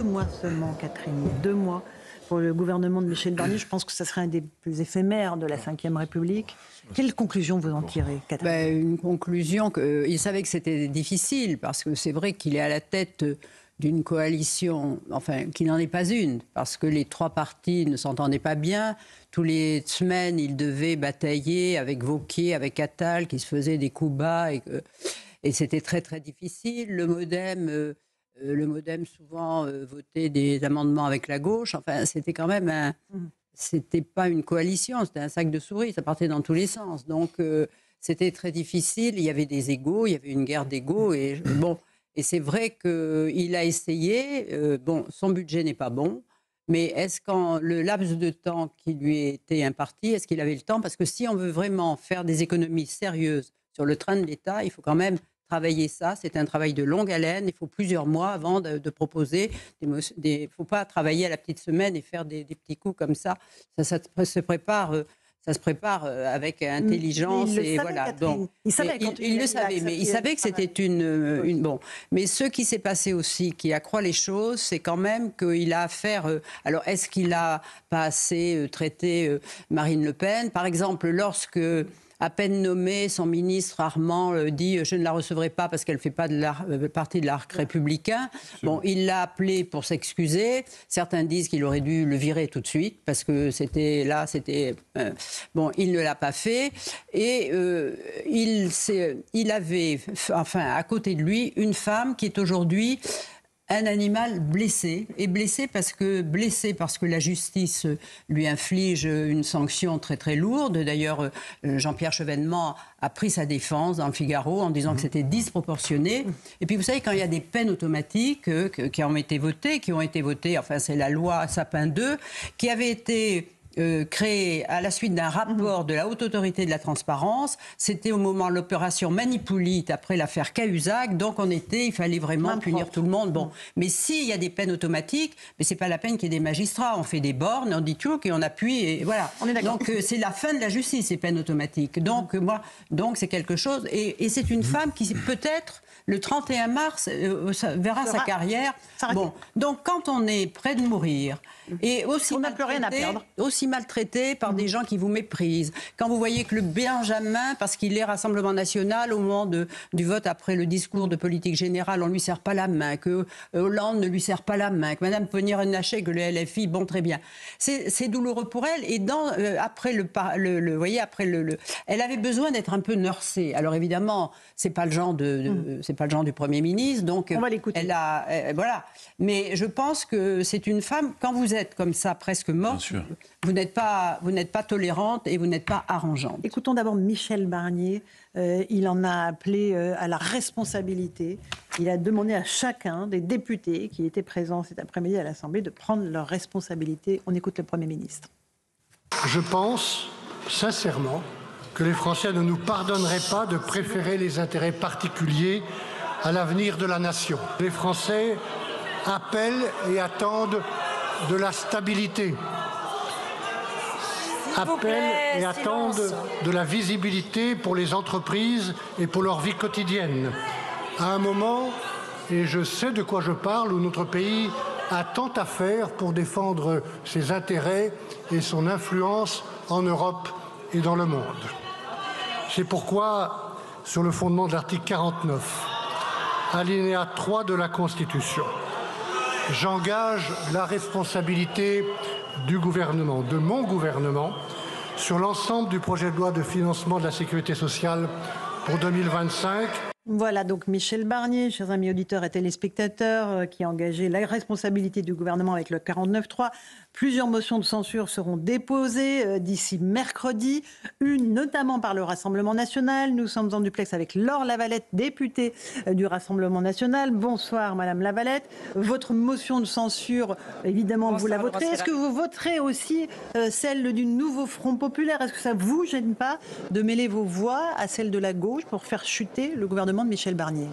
mois seulement, Catherine, 2 mois pour le gouvernement de Michel Barnier. Je pense que ça serait un des plus éphémères de la Ve République. Quelle conclusion vous en tirez, Catherine ? Une conclusion qu'il savait que c'était difficile, parce que c'est vrai qu'il est à la tête d'une coalition, enfin, qui n'en est pas une, parce que les 3 partis ne s'entendaient pas bien. Tous les semaines, il devait batailler avec Wauquiez, avec Attal, qui se faisaient des coups bas, et c'était très, très difficile. Le Modem souvent votait des amendements avec la gauche. Enfin, c'était quand même c'était pas une coalition, c'était un sac de souris, ça partait dans tous les sens. Donc, c'était très difficile. Il y avait des égos, il y avait une guerre d'égos, et bon... Et c'est vrai qu'il a essayé, son budget n'est pas bon, mais est-ce qu'en le laps de temps qui lui était imparti, est-ce qu'il avait le temps ? Parce que si on veut vraiment faire des économies sérieuses sur le train de l'État, il faut quand même travailler ça. C'est un travail de longue haleine, il faut plusieurs mois avant de proposer. Il ne faut pas travailler à la petite semaine et faire des petits coups comme ça. Ça se prépare... Ça se prépare avec intelligence et voilà. Donc, il le savait, mais il savait que c'était une bon. Mais ce qui s'est passé aussi, qui accroît les choses, c'est quand même qu'il a affaire. Alors, est-ce qu'il a pas assez traité Marine Le Pen, par exemple, lorsque à peine nommé, son ministre Armand dit « je ne la recevrai pas parce qu'elle ne fait pas partie de l'arc républicain ». Bon, il l'a appelé pour s'excuser. Certains disent qu'il aurait dû le virer tout de suite parce que bon, il ne l'a pas fait. Et il avait, enfin, à côté de lui, une femme qui est aujourd'hui... un animal blessé, et blessé parce que la justice lui inflige une sanction très très lourde. D'ailleurs, Jean-Pierre Chevènement a pris sa défense dans le Figaro en disant que c'était disproportionné. Et puis vous savez, quand il y a des peines automatiques qui ont été votées, enfin c'est la loi Sapin 2, qui avait été... créé à la suite d'un rapport de la Haute Autorité de la Transparence. C'était au moment de l'opération Manipolite après l'affaire Cahuzac. Donc il fallait vraiment punir tout le monde. Bon, mais s'il y a des peines automatiques, mais c'est pas la peine qu'il y ait des magistrats. On fait des bornes, on dit tout, et on appuie, et voilà. Donc c'est la fin de la justice, ces peines automatiques. Donc c'est quelque chose. Et c'est une femme qui peut-être le 31 mars verra sa carrière. Bon, donc quand on est près de mourir et aussi maltraité par des gens qui vous méprisent, quand vous voyez que le Benjamin, parce qu'il est Rassemblement National, au moment du vote après le discours de politique générale, on ne lui serre pas la main, que Hollande ne lui serre pas la main, que Mme Pannier-Runacher, que le LFI, bon, très bien. C'est douloureux pour elle. Et elle avait besoin d'être un peu nursée. Alors évidemment, c'est pas le genre du Premier ministre, donc on va l'écouter. Voilà. Mais je pense que c'est une femme, quand vous êtes comme ça, presque morte, vous n'êtes pas tolérante et vous n'êtes pas arrangeante. Écoutons d'abord Michel Barnier. Il en a appelé à la responsabilité. Il a demandé à chacun des députés qui étaient présents cet après-midi à l'Assemblée de prendre leurs responsabilités. On écoute le Premier ministre. Je pense sincèrement que les Français ne nous pardonneraient pas de préférer les intérêts particuliers à l'avenir de la nation. Les Français appellent et attendent de la stabilité, appellent et attendent de la visibilité pour les entreprises et pour leur vie quotidienne. À un moment, et je sais de quoi je parle, où notre pays a tant à faire pour défendre ses intérêts et son influence en Europe et dans le monde. C'est pourquoi, sur le fondement de l'article 49, alinéa 3 de la Constitution, j'engage la responsabilité du gouvernement, de mon gouvernement, sur l'ensemble du projet de loi de financement de la sécurité sociale pour 2025. Voilà donc Michel Barnier, chers amis auditeurs et téléspectateurs, qui a engagé la responsabilité du gouvernement avec le 49.3. Plusieurs motions de censure seront déposées d'ici mercredi, une notamment par le Rassemblement national. Nous sommes en duplex avec Laure Lavalette, députée du Rassemblement national. Bonsoir Madame Lavalette. Votre motion de censure, évidemment, bonsoir, vous la voterez. Est-ce que vous voterez aussi celle du nouveau Front populaire ? Est-ce que ça ne vous gêne pas de mêler vos voix à celle de la gauche pour faire chuter le gouvernement de Michel Barnier ?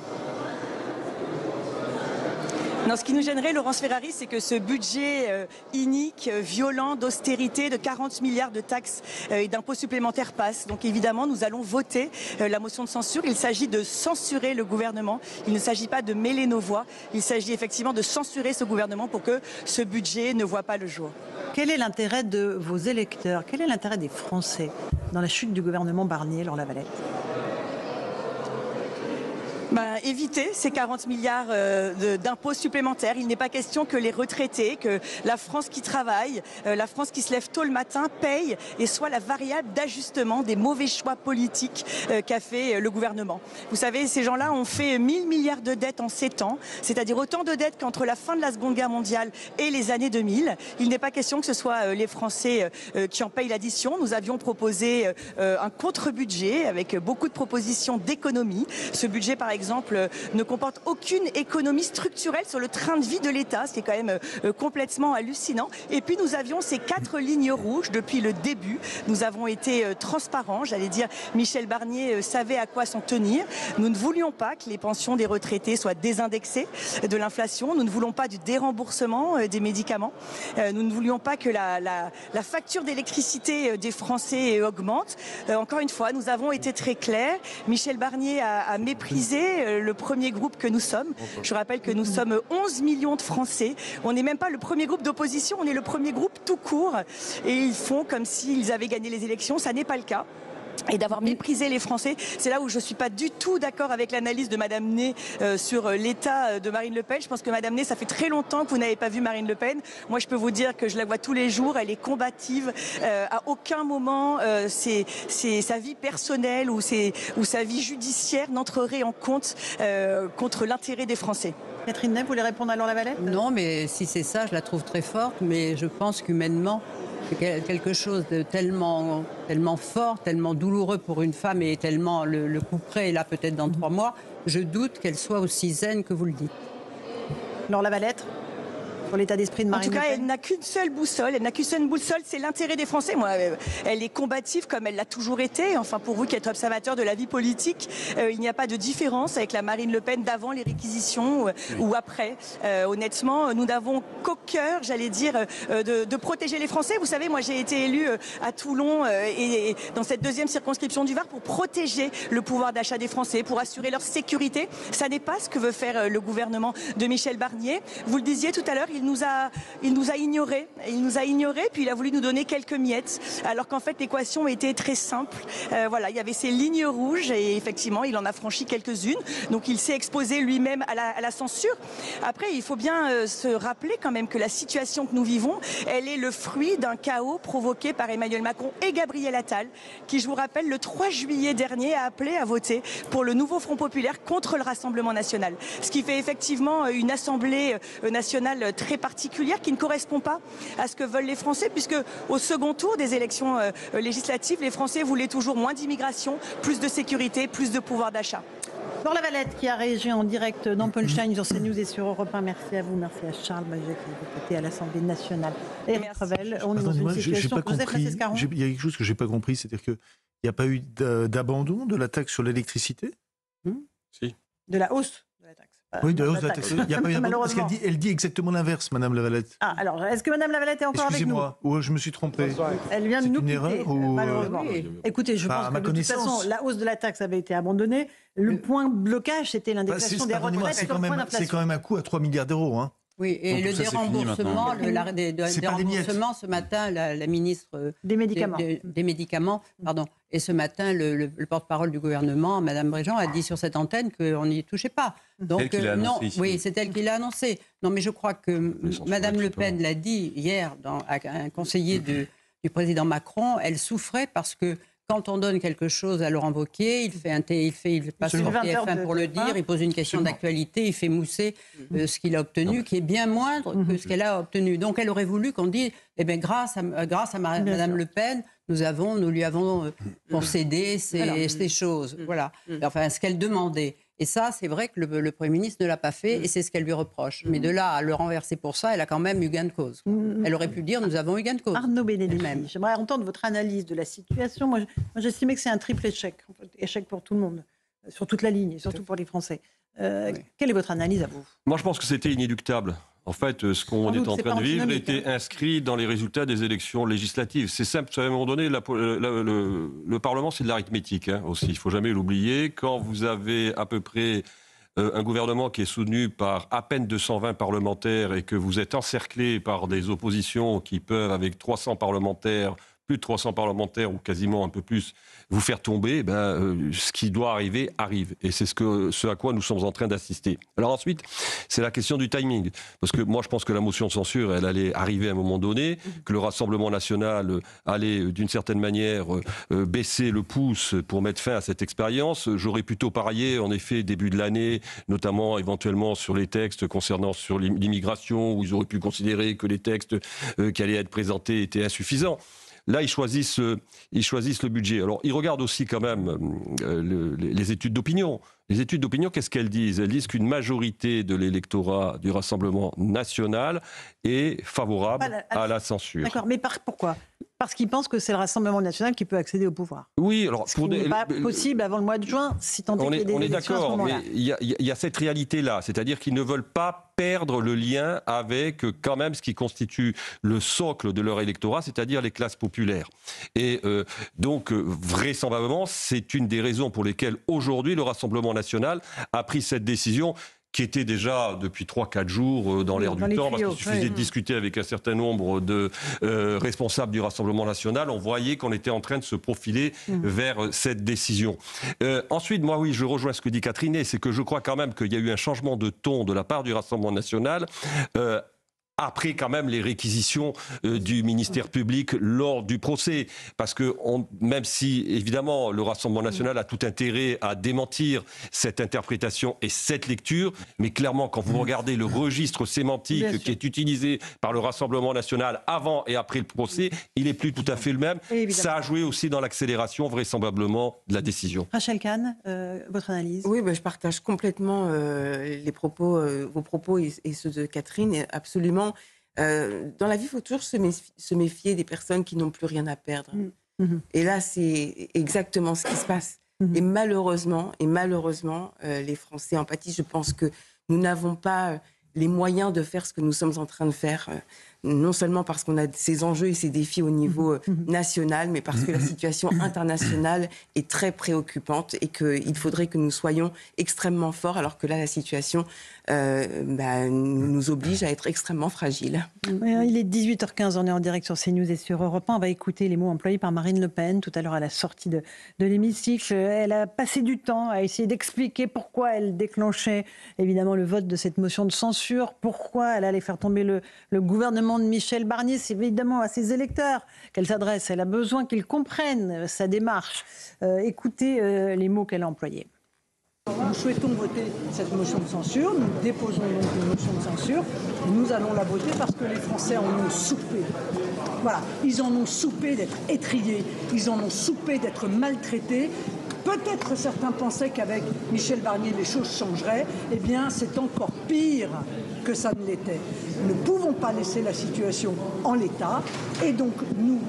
Non, ce qui nous gênerait, Laurence Ferrari, c'est que ce budget inique, violent, d'austérité, de 40 milliards de taxes et d'impôts supplémentaires passe. Donc évidemment, nous allons voter la motion de censure. Il s'agit de censurer le gouvernement. Il ne s'agit pas de mêler nos voix. Il s'agit effectivement de censurer ce gouvernement pour que ce budget ne voit pas le jour. Quel est l'intérêt de vos électeurs? Quel est l'intérêt des Français dans la chute du gouvernement Barnier, Laure Lavalette? Éviter ces 40 milliards d'impôts supplémentaires. Il n'est pas question que les retraités, que la France qui travaille, la France qui se lève tôt le matin, paye et soit la variable d'ajustement des mauvais choix politiques qu'a fait le gouvernement. Vous savez, ces gens-là ont fait 1000 milliards de dettes en 7 ans, c'est-à-dire autant de dettes qu'entre la fin de la Seconde Guerre mondiale et les années 2000. Il n'est pas question que ce soit les Français qui en payent l'addition. Nous avions proposé un contre-budget avec beaucoup de propositions d'économie. Ce budget, par exemple, ne comporte aucune économie structurelle sur le train de vie de l'État, ce qui est quand même complètement hallucinant. Et puis nous avions ces 4 lignes rouges depuis le début. Nous avons été transparents, j'allais dire, Michel Barnier savait à quoi s'en tenir. Nous ne voulions pas que les pensions des retraités soient désindexées de l'inflation. Nous ne voulons pas du déremboursement des médicaments. Nous ne voulions pas que la facture d'électricité des Français augmente. Encore une fois, nous avons été très clairs. Michel Barnier a méprisé le premier groupe que nous sommes. Je rappelle que nous sommes 11 millions de Français. On n'est même pas le premier groupe d'opposition, on est le premier groupe tout court. Et ils font comme s'ils avaient gagné les élections. Ça n'est pas le cas. Et d'avoir méprisé les Français, c'est là où je ne suis pas du tout d'accord avec l'analyse de Madame Ney sur l'état de Marine Le Pen. Je pense que Madame Ney, ça fait très longtemps que vous n'avez pas vu Marine Le Pen. Moi, je peux vous dire que je la vois tous les jours, elle est combative. À aucun moment, sa vie personnelle ou sa vie judiciaire n'entrerait en compte contre l'intérêt des Français. Catherine Ney, vous voulez répondre à Laure Lavalette? Non, mais si c'est ça, je la trouve très forte, mais je pense qu'humainement, c'est quelque chose de tellement fort, tellement douloureux pour une femme et tellement le coup près est là peut-être dans 3 mois, je doute qu'elle soit aussi zen que vous le dites. Laure Lavalette, sur l'état d'esprit de Marine Le Pen. En tout cas, elle n'a qu'une seule boussole. Elle n'a qu'une seule boussole, c'est l'intérêt des Français. Moi, elle est combative comme elle l'a toujours été. Enfin, pour vous qui êtes observateur de la vie politique, il n'y a pas de différence avec la Marine Le Pen d'avant les réquisitions ou après. Honnêtement, nous n'avons qu'au cœur, j'allais dire, de protéger les Français. Vous savez, moi, j'ai été élue à Toulon et dans cette 2e circonscription du Var pour protéger le pouvoir d'achat des Français, pour assurer leur sécurité. Ça n'est pas ce que veut faire le gouvernement de Michel Barnier. Vous le disiez tout à l'heure, il nous a ignorés. Il nous a ignorés, puis il a voulu nous donner quelques miettes, alors qu'en fait l'équation était très simple. Voilà, il y avait ces lignes rouges et effectivement il en a franchi quelques-unes. Donc il s'est exposé lui-même à la censure. Après, il faut bien se rappeler quand même que la situation que nous vivons, elle est le fruit d'un chaos provoqué par Emmanuel Macron et Gabriel Attal, qui, je vous rappelle, le 3 juillet dernier a appelé à voter pour le nouveau Front populaire contre le Rassemblement national. Ce qui fait effectivement une Assemblée nationale très particulière qui ne correspond pas à ce que veulent les Français, puisque au second tour des élections législatives, les Français voulaient toujours moins d'immigration, plus de sécurité, plus de pouvoir d'achat. Laure Lavalette qui a réagi en direct dans Punchline sur CNews et sur Europe 1. Merci à vous, merci à Charles Baget qui était à l'Assemblée nationale. Éric Revel, on est dans une situation que vous avez passé, Scarron. Il y a quelque chose que je n'ai pas compris, c'est-à-dire qu'il n'y a pas eu d'abandon de la taxe sur l'électricité? Si. De la hausse de la taxe. Oui, de la hausse de la taxe. Il n'y a pas eu d'abandon parce qu'elle dit exactement l'inverse, Madame Lavalette. Ah, alors, est-ce que Madame Lavalette est encore avec nous? Excusez-moi, ou je me suis trompé. Elle vient de nous quitter, erreur ou... malheureusement. Oui. Écoutez, je pense que de toute façon, la hausse de la taxe avait été abandonnée. Le point de blocage, c'était l'indexation des retraites sur le point d'inflation. C'est quand même un coût à 3 milliards d'euros. Hein. Oui, et donc le déremboursement, déremboursement, ce matin, la ministre des médicaments. Des médicaments, pardon. Et ce matin, le porte-parole du gouvernement, Madame Bréjean, a dit sur cette antenne qu'on n'y touchait pas. Donc, non, oui, c'est elle qui l'a annoncé. Non, mais je crois que Madame Le Pen l'a dit hier à un conseiller du président Macron, elle souffrait parce que quand on donne quelque chose à Laurent Wauquiez, il passe sur TF1 pour le dire, il pose une question d'actualité, il fait mousser ce qu'il a obtenu, qui est bien moindre que ce qu'elle a obtenu. Donc elle aurait voulu qu'on dise, eh bien, grâce à Madame Le Pen, nous lui avons concédé ces choses. Voilà. Enfin, ce qu'elle demandait. Et ça, c'est vrai que le Premier ministre ne l'a pas fait et c'est ce qu'elle lui reproche. Mais de là à le renverser pour ça, elle a quand même eu gain de cause. Elle aurait pu dire, nous avons eu gain de cause. Arnaud Benedetti, j'aimerais entendre votre analyse de la situation. Moi j'estimais que c'est un triple échec. Échec pour tout le monde, sur toute la ligne et surtout pour les Français. Quelle est votre analyse à vous? Moi, je pense que c'était inéluctable. En fait, ce qu'on est en train de vivre était inscrit dans les résultats des élections législatives. C'est simple, à un moment donné, le Parlement, c'est de l'arithmétique aussi. Il ne faut jamais l'oublier. Quand vous avez à peu près un gouvernement qui est soutenu par à peine 220 parlementaires et que vous êtes encerclé par des oppositions qui peuvent, avec 300 parlementaires, plus de 300 parlementaires ou quasiment un peu plus, vous faire tomber, ce qui doit arriver, arrive. Et c'est ce à quoi nous sommes en train d'assister. Alors ensuite, c'est la question du timing. Parce que moi, je pense que la motion de censure, elle allait arriver à un moment donné, que le Rassemblement national allait, d'une certaine manière, baisser le pouce pour mettre fin à cette expérience. J'aurais plutôt parié, en effet, début de l'année, notamment éventuellement sur les textes concernant sur l'immigration, où ils auraient pu considérer que les textes qui allaient être présentés étaient insuffisants. Là, ils choisissent le budget. Alors, ils regardent aussi quand même les études d'opinion. Les études d'opinion, qu'est-ce qu'elles disent? Elles disent qu'une majorité de l'électorat du Rassemblement national est favorable à la censure. D'accord, mais pourquoi? Parce qu'ils pensent que c'est le Rassemblement national qui peut accéder au pouvoir. Oui, alors ce qui n'est pas possible avant le mois de juin, si tant est qu'il y ait des élections à ce moment-là. On est d'accord, mais il y a cette réalité-là, c'est-à-dire qu'ils ne veulent pas perdre le lien avec quand même ce qui constitue le socle de leur électorat, c'est-à-dire les classes populaires. Et donc, vraisemblablement, c'est une des raisons pour lesquelles aujourd'hui le Rassemblement national a pris cette décision qui était déjà depuis 3-4 jours dans l'air du temps, parce qu'il suffisait de discuter avec un certain nombre de responsables du Rassemblement national, on voyait qu'on était en train de se profiler vers cette décision. Ensuite, moi, oui, je rejoins ce que dit Catherine, c'est que je crois quand même qu'il y a eu un changement de ton de la part du Rassemblement national, après quand même les réquisitions du ministère public lors du procès. Parce que même si, évidemment, le Rassemblement national a tout intérêt à démentir cette interprétation et cette lecture, mais clairement, quand vous regardez le registre sémantique qui est utilisé par le Rassemblement national avant et après le procès, il n'est plus tout à fait le même. Ça a joué aussi dans l'accélération, vraisemblablement, de la décision. Rachel Kahn, votre analyse? Oui, je partage complètement vos propos et ceux de Catherine, absolument. Dans la vie, il faut toujours se méfier des personnes qui n'ont plus rien à perdre. Et là, c'est exactement ce qui se passe. Et malheureusement, les Français en pâtissent. Je pense que nous n'avons pas les moyens de faire ce que nous sommes en train de faire, non seulement parce qu'on a ces enjeux et ces défis au niveau national, mais parce que la situation internationale est très préoccupante et qu'il faudrait que nous soyons extrêmement forts, alors que là, la situation nous oblige à être extrêmement fragiles. Il est 18h15, on est en direct sur CNews et sur Europe 1. On va écouter les mots employés par Marine Le Pen tout à l'heure à la sortie de l'hémicycle. Elle a passé du temps à essayer d'expliquer pourquoi elle déclenchait évidemment le vote de cette motion de censure, pourquoi elle allait faire tomber le gouvernement de Michel Barnier. C'est évidemment à ses électeurs qu'elle s'adresse. Elle a besoin qu'ils comprennent sa démarche. Écoutez les mots qu'elle a employés. Nous souhaitons voter cette motion de censure. Nous déposons donc une motion de censure. Et nous allons la voter parce que les Français en ont soupé. Voilà, ils en ont soupé d'être étrillés. Ils en ont soupé d'être maltraités. Peut-être certains pensaient qu'avec Michel Barnier, les choses changeraient. Eh bien, c'est encore pire que ça ne l'était. Nous ne pouvons pas laisser la situation en l'état. Et donc, nous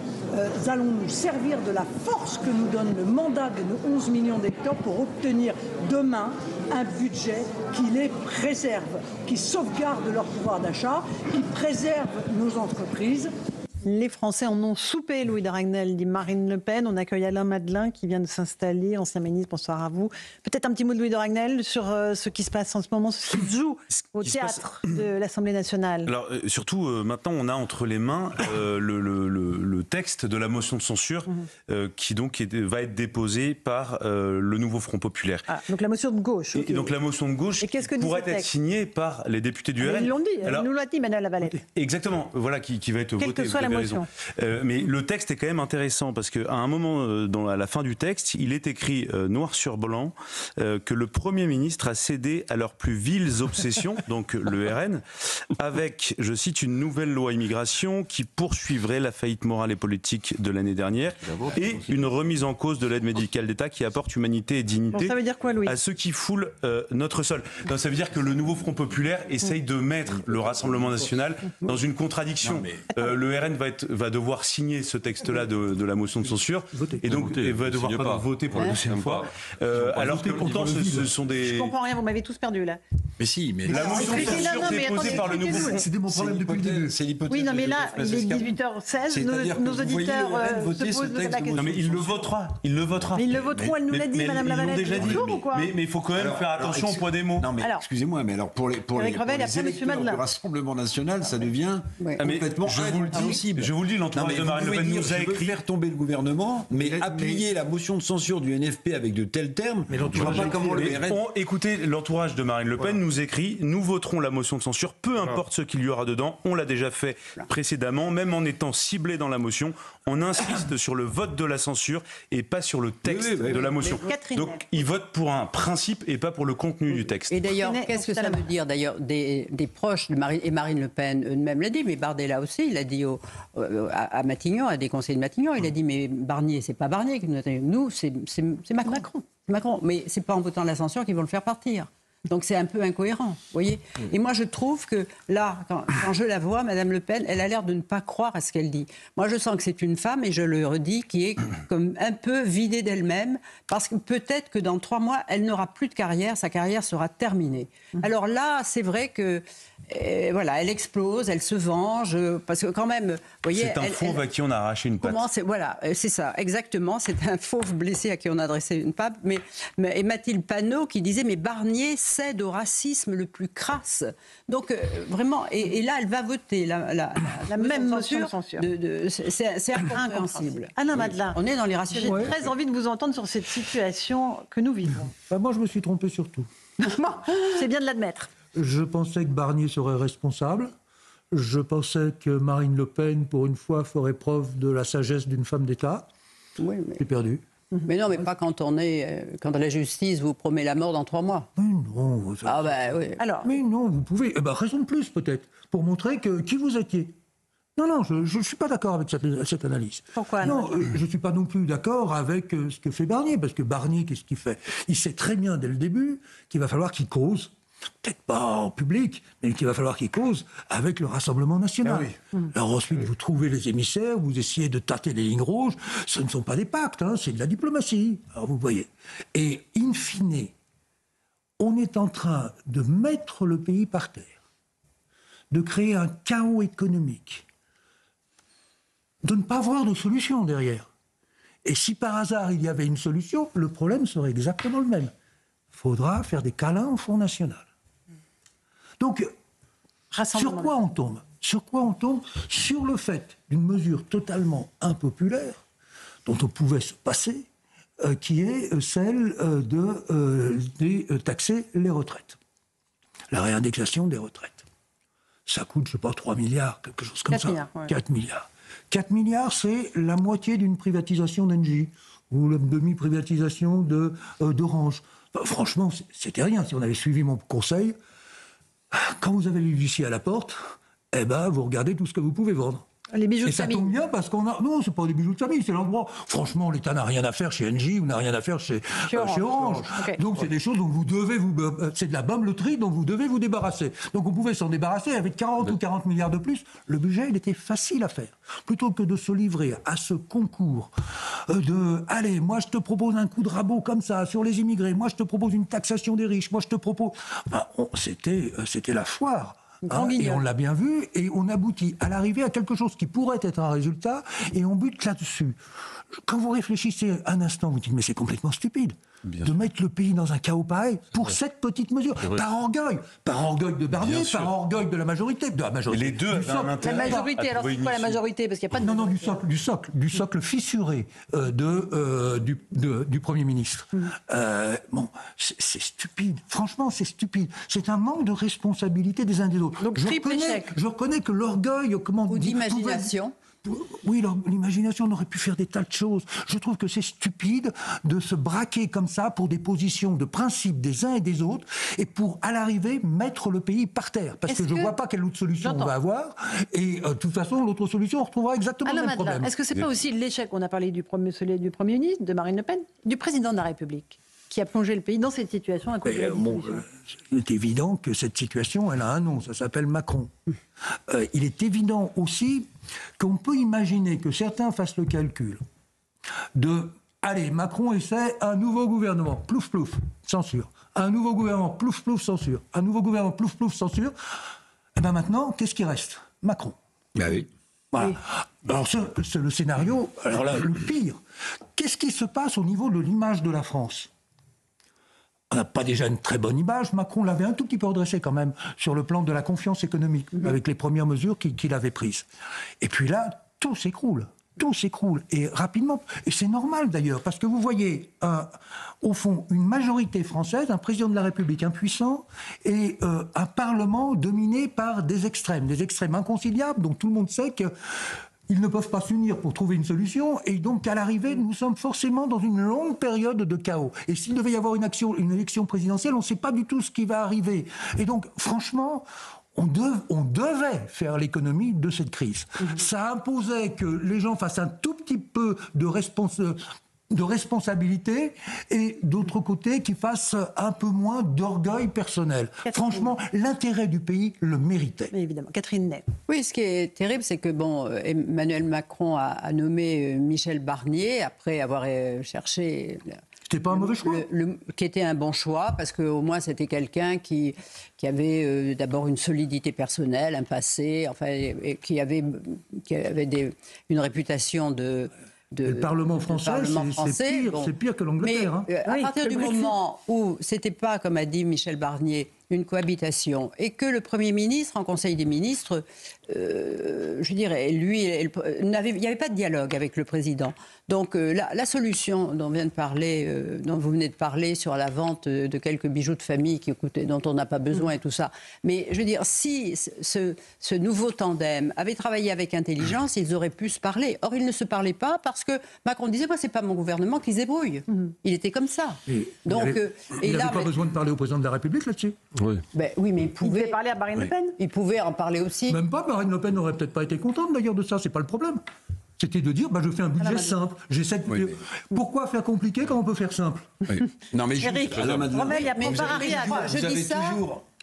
allons nous servir de la force que nous donne le mandat de nos 11 millions d'électeurs pour obtenir demain un budget qui les préserve, qui sauvegarde leur pouvoir d'achat, qui préserve nos entreprises. Les Français en ont soupé, Louis de Ragnel, dit Marine Le Pen. On accueille Alain Madelin qui vient de s'installer, ancien ministre. Bonsoir à vous. Peut-être un petit mot de Louis de Ragnel sur ce qui se passe en ce moment, ce qui se joue au théâtre de l'Assemblée nationale. Alors surtout, maintenant, on a entre les mains le texte de la motion de censure qui donc va être déposé par le nouveau Front populaire. Ah, donc la motion de gauche. Et donc la motion de gauche pourrait être signée par les députés du RN. Ils l'ont dit, ils nous l'a dit, Manuel Lavalette. Exactement, voilà, qui va être voté. Quelle que soit la motion. Mais le texte est quand même intéressant parce qu'à un moment, à la fin du texte, il est écrit noir sur blanc que le Premier ministre a cédé à leurs plus viles obsessions, donc le RN, avec, je cite, une nouvelle loi immigration qui poursuivrait la faillite morale et politique de l'année dernière et une remise en cause de l'aide médicale d'État qui apporte humanité et dignité ça veut dire quoi, Louis ? À ceux qui foulent notre sol. Non, ça veut dire que le nouveau Front populaire essaye de mettre le Rassemblement national dans une contradiction. Le RN va devoir signer ce texte-là de la motion de censure, et donc elle va devoir voter pour la deuxième fois. Alors que pourtant, ce sont des... Je comprends rien, vous m'avez tous perdu là. Mais si, mais... La motion de censure déposée par le nouveau... C'était mon problème depuis le début. C'est l'hypothèse. Oui, non, mais là, il est 18h16, nos auditeurs se posent la question. Non, mais il le votera. Il le votera. Mais ils le voteront, elle nous l'a dit, Madame Lavalette. Ils l'ont déjà dit. Mais il faut quand même faire attention au poids des mots. Non, mais excusez-moi, mais alors pour les électeurs du Rassemblement national, ça devient complètement impossible. Je vous le dis, l'entourage de Marine Le Pen nous a écrit... faire tomber le gouvernement, mais appuyer la motion de censure du NFP avec de tels termes, je ne vois pas comment le RN... Écoutez, l'entourage de Marine Le Pen nous écrit, nous voterons la motion de censure, peu importe ce qu'il y aura dedans, on l'a déjà fait précédemment, même en étant ciblé dans la motion, on insiste sur le vote de la censure et pas sur le texte de la motion. Donc ils votent pour un principe et pas pour le contenu du texte. Et d'ailleurs, qu'est-ce que ça veut dire d'ailleurs des proches de Marine Le Pen eux-mêmes l'a dit, mais Bardella aussi, il a dit à Matignon, à des conseillers de Matignon, il a dit mais Barnier, c'est pas Barnier qui nous a... Nous, c'est Macron. Mais c'est pas en votant la censure qu'ils vont le faire partir. Donc c'est un peu incohérent, vous voyez. Et moi je trouve que là, quand je la vois, Madame Le Pen, elle a l'air de ne pas croire à ce qu'elle dit. Moi je sens que c'est une femme, et je le redis, qui est comme un peu vidée d'elle-même, parce que peut-être que dans 3 mois, elle n'aura plus de carrière, sa carrière sera terminée. Alors là, c'est vrai que voilà, elle explose, elle se venge, parce que quand même, vous voyez... C'est un fauve à qui on a arraché une patte. Voilà, c'est ça, exactement, c'est un fauve blessé à qui on a adressé une patte. Et Mathilde Panot qui disait, mais Barnier cède au racisme le plus crasse. Donc vraiment, et là, elle va voter la même mesure. C'est incompréhensible. Anna Madeleine, on est dans les racismes. J'ai très envie de vous entendre sur cette situation que nous vivons. Moi, je me suis trompé sur tout. C'est bien de l'admettre. Je pensais que Barnier serait responsable. Je pensais que Marine Le Pen, pour une fois, ferait preuve de la sagesse d'une femme d'État. Oui, mais... J'ai perdu. Mais non, mais pas quand quand la justice vous promet la mort dans 3 mois. Mais non. Ah oui. Alors. Mais non, vous pouvez. Raison de plus peut-être pour montrer qui vous étiez. Non, je ne suis pas d'accord avec cette analyse. Pourquoi? Non, je ne suis pas non plus d'accord avec ce que fait Barnier, parce que Barnier, qu'est-ce qu'il fait? Il sait très bien dès le début qu'il va falloir qu'il cause. Peut-être pas en public, mais qu'il va falloir qu'il cause avec le Rassemblement national. Alors ensuite, vous trouvez les émissaires, vous essayez de tâter les lignes rouges. Ce ne sont pas des pactes, c'est de la diplomatie. Alors vous voyez. Et in fine, on est en train de mettre le pays par terre, de créer un chaos économique, de ne pas voir de solution derrière. Et si par hasard il y avait une solution, le problème serait exactement le même. Il faudra faire des câlins au Front National. Donc, sur quoi on tombe? Sur le fait d'une mesure totalement impopulaire, dont on pouvait se passer, qui est celle de taxer les retraites. La réindexation des retraites. Ça coûte, je ne sais pas, 3 milliards, quelque chose comme 4 ça. milliards, ouais. 4 milliards. 4 milliards, c'est la moitié d'une privatisation d'Engie, ou la demi-privatisation d'Orange. Franchement, c'était rien. Si on avait suivi mon conseil, quand vous avez les huissiers à la porte, vous regardez tout ce que vous pouvez vendre. Les bijoux de Et famille. ça tombe bien parce qu'on a... Non, c'est pas des bijoux de famille, c'est l'endroit... Franchement, l'État n'a rien à faire chez Engie ou n'a rien à faire chez Orange. Okay. Donc c'est des choses dont vous devez c'est de la bameleterie dont vous devez vous débarrasser. Donc on pouvait s'en débarrasser avec 40 ou 40 milliards de plus. Le budget, il était facile à faire. Plutôt que de se livrer à ce concours allez, moi je te propose un coup de rabot comme ça sur les immigrés, moi je te propose une taxation des riches, moi je te propose... C'était la foire. Et on l'a bien vu, et on aboutit à l'arrivée à quelque chose qui pourrait être un résultat, et on bute là-dessus. Quand vous réfléchissez un instant, vous dites, mais c'est complètement stupide de mettre le pays dans un chaos pareil pour cette petite mesure. Par orgueil de Barnier, par orgueil de la majorité. Et les deux avaient un intérêt. La majorité, alors c'est quoi la majorité? Parce qu'il n'y a pas de... Non, du socle fissuré du Premier ministre. C'est stupide. Franchement, c'est stupide. C'est un manque de responsabilité des uns des autres. Donc je reconnais que l'orgueil... Ou d'imagination. Oui, l'imagination, on aurait pu faire des tas de choses. Je trouve que c'est stupide de se braquer comme ça pour des positions de principe des uns et des autres, et pour, à l'arrivée, mettre le pays par terre. Parce que je ne vois pas quelle autre solution on va avoir. Et de toute façon, l'autre solution, on retrouvera exactement le même problème. Est-ce que ce n'est pas aussi l'échec, on a parlé du Premier ministre, de Marine Le Pen, du Président de la République, qui a plongé le pays dans cette situation à cause de la dissolution. Il est évident que cette situation, elle a un nom, ça s'appelle Macron. Il est évident aussi qu'on peut imaginer que certains fassent le calcul de « Allez, Macron essaie un nouveau gouvernement, plouf plouf, censure. Un nouveau gouvernement, plouf plouf, censure. Un nouveau gouvernement, plouf plouf, censure. » Et bien maintenant, qu'est-ce qui reste ? Macron. Ben oui. Voilà. Oui. Alors c'est le scénario, alors là, le pire. Qu'est-ce qui se passe au niveau de l'image de la France ? On n'a pas déjà une très bonne image. Macron l'avait un tout petit peu redressé quand même sur le plan de la confiance économique, avec les premières mesures qu'il avait prises. Et puis là, tout s'écroule. Tout s'écroule, et rapidement. Et c'est normal d'ailleurs, parce que vous voyez, au fond, une majorité française, un président de la République impuissant, et un Parlement dominé par des extrêmes inconciliables, dont tout le monde sait qu'ils ne peuvent pas s'unir pour trouver une solution, et donc à l'arrivée, nous sommes forcément dans une longue période de chaos. Et s'il devait y avoir une élection présidentielle, on ne sait pas du tout ce qui va arriver. Et donc, franchement, on devait faire l'économie de cette crise. Ça imposait que les gens fassent un tout petit peu de responsabilité et d'autre côté qu'ils fassent un peu moins d'orgueil personnel. Franchement, l'intérêt du pays le méritait. Mais évidemment. Catherine Ney. Oui, ce qui est terrible, c'est que Emmanuel Macron a nommé Michel Barnier après avoir cherché... C'était pas un mauvais choix. Qui était un bon choix, parce qu'au moins c'était quelqu'un qui avait d'abord une solidité personnelle, un passé, enfin, et qui avait une réputation le Parlement français, c'est pire que l'Angleterre. Mais à partir du moment où c'était pas, comme a dit Michel Barnier, une cohabitation, et que le Premier ministre, en Conseil des ministres, je dirais, lui, il n'y avait pas de dialogue avec le président. Donc la solution dont vous venez de parler sur la vente de quelques bijoux de famille dont on n'a pas besoin et tout ça, mais je veux dire, si ce nouveau tandem avait travaillé avec intelligence, ils auraient pu se parler. Or, ils ne se parlaient pas parce que Macron disait, moi, c'est pas mon gouvernement qui se débrouille. Il était comme ça. Il n'avait pas besoin de parler au président de la République là-dessus. Oui. Oui, mais il pouvait parler à Marine Le Pen. Il pouvait en parler aussi. Même pas, Marine Le Pen n'aurait peut-être pas été contente d'ailleurs de ça, c'est pas le problème. C'était de dire, je fais un budget simple. Pourquoi faire compliqué quand on peut faire simple ? Non mais Eric,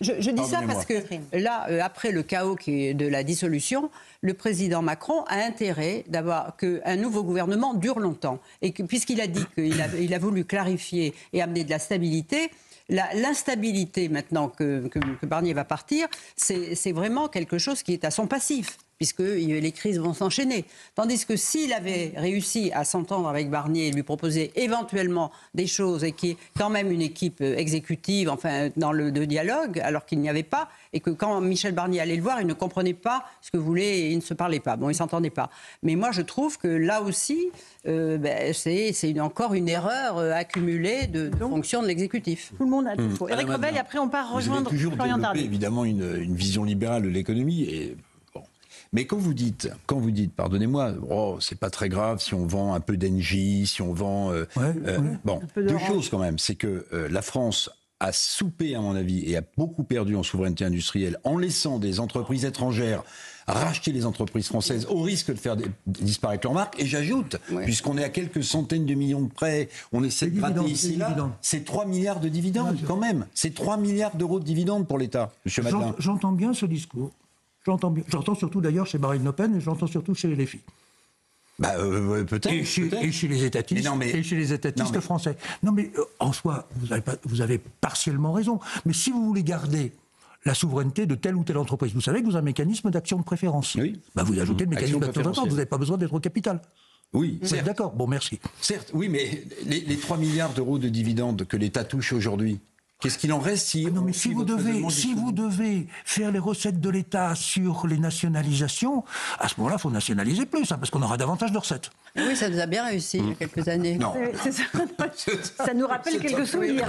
je dis ça parce que là, après le chaos de la dissolution, le président Macron a intérêt d'avoir qu'un nouveau gouvernement dure longtemps. Et puisqu'il a dit qu'il a voulu clarifier et amener de la stabilité, l'instabilité maintenant que Barnier va partir, c'est vraiment quelque chose qui est à son passif, puisque les crises vont s'enchaîner. Tandis que s'il avait réussi à s'entendre avec Barnier et lui proposer éventuellement des choses, et qui est quand même une équipe exécutive, enfin, dans le dialogue, alors qu'il n'y avait pas, et que quand Michel Barnier allait le voir, il ne comprenait pas ce que voulait, et il ne se parlait pas. Bon, ils ne s'entendaient pas. Mais moi, je trouve que là aussi, c'est encore une erreur accumulée de fonction de l'exécutif. Tout le monde a tout faux. Éric Revel, et après on part rejoindre Florian Tardif. Évidemment, une vision libérale de l'économie. Mais quand vous dites, pardonnez-moi, c'est pas très grave si on vend un peu d'Engie, si on vend... deux choses quand même. C'est que la France a soupé, à mon avis, et a beaucoup perdu en souveraineté industrielle en laissant des entreprises étrangères racheter les entreprises françaises au risque de faire disparaître leur marque. Et j'ajoute, puisqu'on est à quelques centaines de millions de prêts, on essaie de gratter ici là, c'est 3 milliards de dividendes quand même. C'est 3 milliards d'euros de dividendes pour l'État, M. Madelin. J'entends bien ce discours. J'entends bien. J'entends surtout d'ailleurs chez Marine Le Pen et j'entends surtout chez les filles. Peut-être. Et chez les étatistes, et chez les étatistes français. Non mais en soi, vous avez partiellement raison. Mais si vous voulez garder la souveraineté de telle ou telle entreprise, vous savez que vous avez un mécanisme d'action de préférence. Oui. Vous ajoutez le mécanisme d'action de préférence, vous n'avez pas besoin d'être au capital. Oui, vous êtes d'accord ? Bon, merci. Certes, oui, mais les 3 milliards d'euros de dividendes que l'État touche aujourd'hui, qu'est-ce qu'il en reste si vous devez faire les recettes de l'État sur les nationalisations, à ce moment-là, il faut nationaliser plus, parce qu'on aura davantage de recettes. Oui, ça nous a bien réussi il y a quelques années. Non. Ça nous rappelle quelques souvenirs.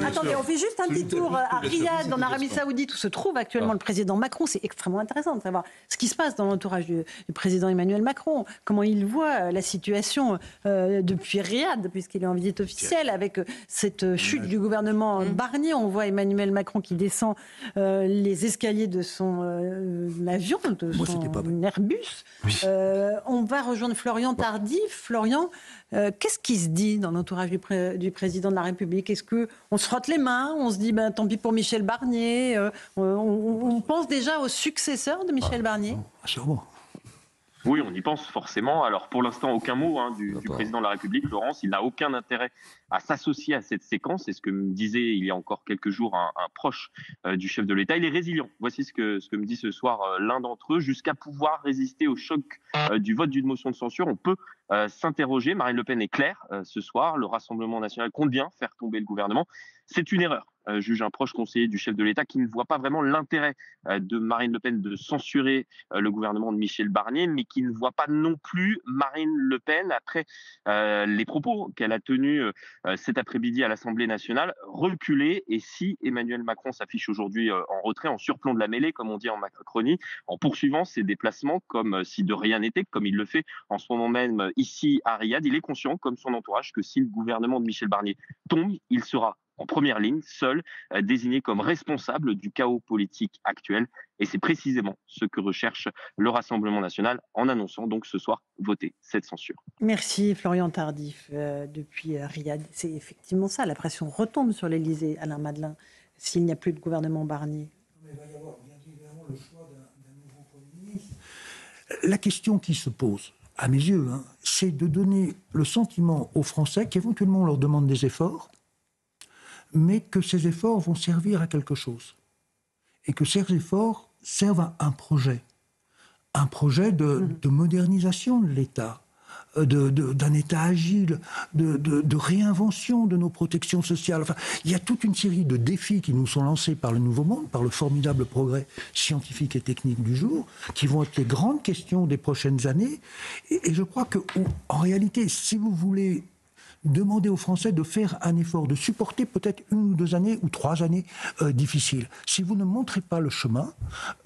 Attendez, on fait juste un petit tour à Riyad, en Arabie Saoudite, où se trouve actuellement le président Macron. C'est extrêmement intéressant de savoir ce qui se passe dans l'entourage du président Emmanuel Macron, comment il voit la situation depuis Riyad, puisqu'il est en visite officielle, avec cette chute du gouvernement Barnier. On voit Emmanuel Macron qui descend les escaliers de son avion, de son Airbus. Oui. On va rejoindre Florian Tardif. Florian, qu'est-ce qui se dit dans l'entourage du président de la République? Est-ce qu'on se frotte les mains? On se dit, tant pis pour Michel Barnier? On pense déjà au successeur de Michel Barnier? Sûrement. Oui, on y pense forcément. Alors pour l'instant, aucun mot du président de la République, Laurence. Il n'a aucun intérêt à s'associer à cette séquence. C'est ce que me disait il y a encore quelques jours un proche du chef de l'État. Il est résilient. Voici ce que me dit ce soir l'un d'entre eux. Jusqu'à pouvoir résister au choc du vote d'une motion de censure, on peut s'interroger. Marine Le Pen est claire ce soir. Le Rassemblement national compte bien faire tomber le gouvernement. C'est une erreur. Juge un proche conseiller du chef de l'État qui ne voit pas vraiment l'intérêt de Marine Le Pen de censurer le gouvernement de Michel Barnier, mais qui ne voit pas non plus Marine Le Pen, après les propos qu'elle a tenus cet après-midi à l'Assemblée nationale, reculer. Et si Emmanuel Macron s'affiche aujourd'hui en retrait, en surplomb de la mêlée, comme on dit en Macronie, en poursuivant ses déplacements comme si de rien n'était, comme il le fait en ce moment même ici à Riyad, il est conscient, comme son entourage, que si le gouvernement de Michel Barnier tombe, il sera en première ligne, seul, désigné comme responsable du chaos politique actuel. Et c'est précisément ce que recherche le Rassemblement national en annonçant donc ce soir voter cette censure. Merci Florian Tardif. Depuis Riyad, c'est effectivement ça, la pression retombe sur l'Élysée, Alain Madelin, s'il n'y a plus de gouvernement Barnier. Il va y avoir bien évidemment le choix d'un nouveau Premier ministre. La question qui se pose, à mes yeux, c'est de donner le sentiment aux Français qu'éventuellement on leur demande des efforts, mais que ces efforts vont servir à quelque chose. Et que ces efforts servent à un projet de modernisation de l'État, d'un État agile, de réinvention de nos protections sociales. Enfin, il y a toute une série de défis qui nous sont lancés par le Nouveau Monde, par le formidable progrès scientifique et technique du jour, qui vont être les grandes questions des prochaines années. Et je crois qu'en réalité, si vous voulez demander aux Français de faire un effort, de supporter peut-être 1 ou 2 années ou 3 années difficiles. Si vous ne montrez pas le chemin,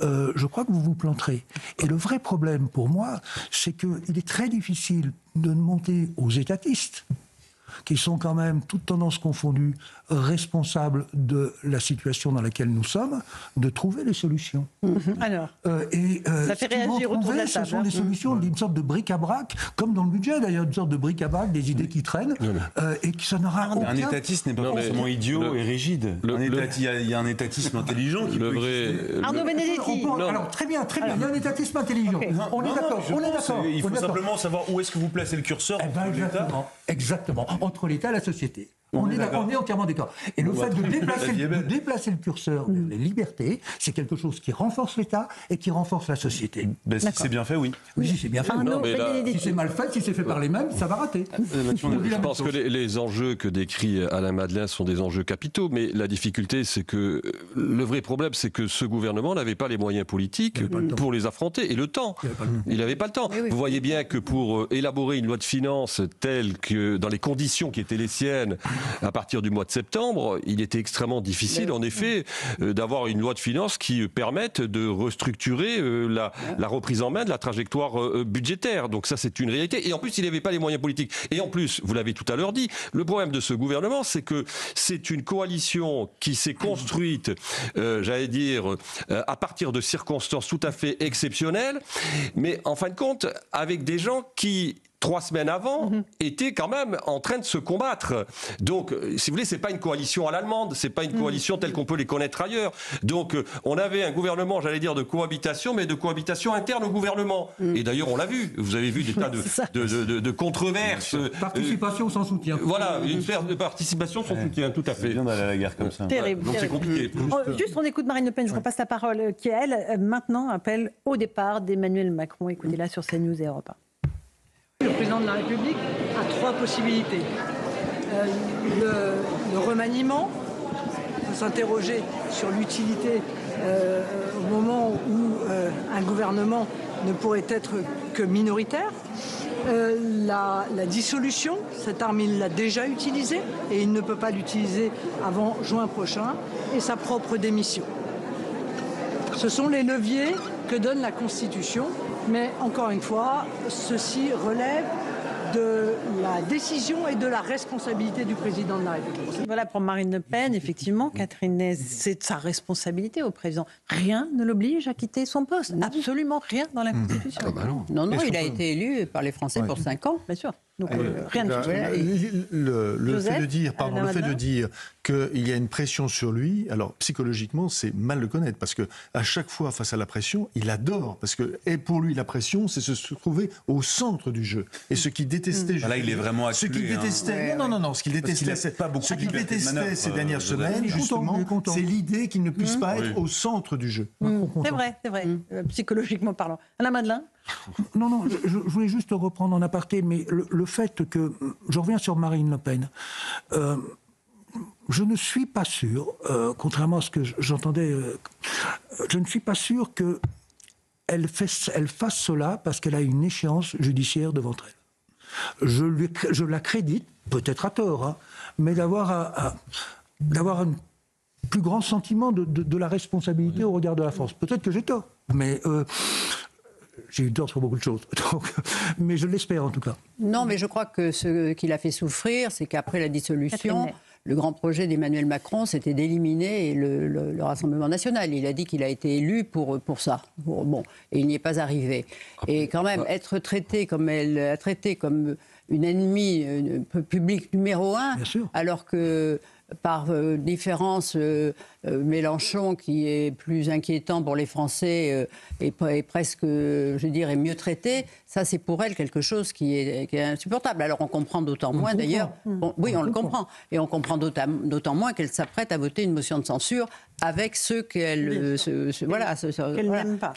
je crois que vous vous planterez. Et le vrai problème pour moi, c'est qu'il est très difficile de monter aux étatistes, qui sont quand même, toutes tendances confondues, responsables de la situation dans laquelle nous sommes, de trouver les solutions. Alors, ça fait réagir autour de la table. Ce sont des solutions d'une sorte de bric-à-brac, comme dans le budget d'ailleurs, une sorte de bric-à-brac, des idées qui traînent, et que ça n'aura aucun... Un étatiste n'est pas forcément idiot et rigide. Il y a un étatisme intelligent qui peut exister. Arnaud Benedetti. Alors, très bien, il y a un étatisme intelligent. Okay. On est d'accord. Il faut simplement savoir où est-ce que vous placez le curseur entre l'État. Exactement, entre l'État et la société. On est entièrement d'accord. Et le fait de déplacer le curseur vers les libertés, c'est quelque chose qui renforce l'État et qui renforce la société. Si c'est bien fait, oui. Oui, si c'est bien fait. Si c'est mal fait, si c'est fait par les mêmes, ça va rater. Je pense que les enjeux que décrit Alain Madelin sont des enjeux capitaux, mais la difficulté, c'est que le vrai problème, c'est que ce gouvernement n'avait pas les moyens politiques pour les affronter et le temps. Il n'avait pas le temps. Vous voyez bien que pour élaborer une loi de finances telle que dans les conditions qui étaient les siennes, à partir du mois de septembre, il était extrêmement difficile, en effet, d'avoir une loi de finances qui permette de restructurer la reprise en main de la trajectoire budgétaire. Donc ça, c'est une réalité. Et en plus, il n'avait pas les moyens politiques. Et en plus, vous l'avez tout à l'heure dit, le problème de ce gouvernement, c'est que c'est une coalition qui s'est construite, j'allais dire, à partir de circonstances tout à fait exceptionnelles, mais en fin de compte, avec des gens qui 3 semaines avant, étaient quand même en train de se combattre. Donc, si vous voulez, c'est pas une coalition à l'allemande, c'est pas une coalition telle qu'on peut les connaître ailleurs. Donc, on avait un gouvernement, j'allais dire, de cohabitation, mais de cohabitation interne au gouvernement. Et d'ailleurs, on l'a vu. Vous avez vu des tas de controverses. Participation sans soutien. Voilà, une sphère de participation sans soutien, tout à fait. C'est bien d'aller à la guerre comme ça. Terrible, donc c'est compliqué. Juste, on écoute Marine Le Pen, je repasse la parole, qui, elle, maintenant appelle au départ d'Emmanuel Macron. Écoutez-la sur CNews et Europe 1. Le président de la République a 3 possibilités. Le remaniement, on peut s'interroger sur l'utilité au moment où un gouvernement ne pourrait être que minoritaire. La dissolution, cette arme il l'a déjà utilisée et il ne peut pas l'utiliser avant juin prochain, et sa propre démission. Ce sont les leviers que donne la Constitution. Mais encore une fois, ceci relève de la décision et de la responsabilité du président de la République. Voilà, pour Marine Le Pen, effectivement, Catherine Nez, c'est sa responsabilité au président. Rien ne l'oblige à quitter son poste. Absolument rien dans la Constitution. Ah bah non, il a été élu par les Français pour 5 ans. Bien sûr. Donc, rien de le fait de dire qu'il y a une pression sur lui, alors psychologiquement, c'est mal le connaître, parce que à chaque fois, face à la pression, il adore, parce que pour lui, la pression, c'est se trouver au centre du jeu. Et ce qu'il détestait... Là, il est vraiment acculé. Ce qu'il détestait... Non, ce qu'il détestait, ces dernières semaines, justement, c'est l'idée qu'il ne puisse pas être au centre du jeu. C'est vrai, psychologiquement parlant. Alain Madelin? Non, je voulais juste reprendre en aparté, mais le fait que... Je reviens sur Marine Le Pen. Je ne suis pas sûr, contrairement à ce que j'entendais, je ne suis pas sûr qu'elle fasse cela parce qu'elle a une échéance judiciaire devant elle. Je la crédite, peut-être à tort, hein, mais d'avoir un plus grand sentiment de la responsabilité au regard de la France. Peut-être que j'ai tort, mais... j'ai eu tort sur beaucoup de choses, mais je l'espère en tout cas. Non, mais je crois que ce qui l'a fait souffrir, c'est qu'après la dissolution, le grand projet d'Emmanuel Macron, c'était d'éliminer le Rassemblement national. Il a dit qu'il a été élu pour ça. Et il n'y est pas arrivé. Et quand même, être traité comme elle a traité comme une ennemie publique numéro 1, alors que... par différence, Mélenchon, qui est plus inquiétant pour les Français, est presque, est mieux traité, ça c'est pour elle quelque chose qui est insupportable. Alors on comprend d'autant moins d'ailleurs, on le comprend, et on comprend d'autant moins qu'elle s'apprête à voter une motion de censure avec ceux qu'elle n'aime pas.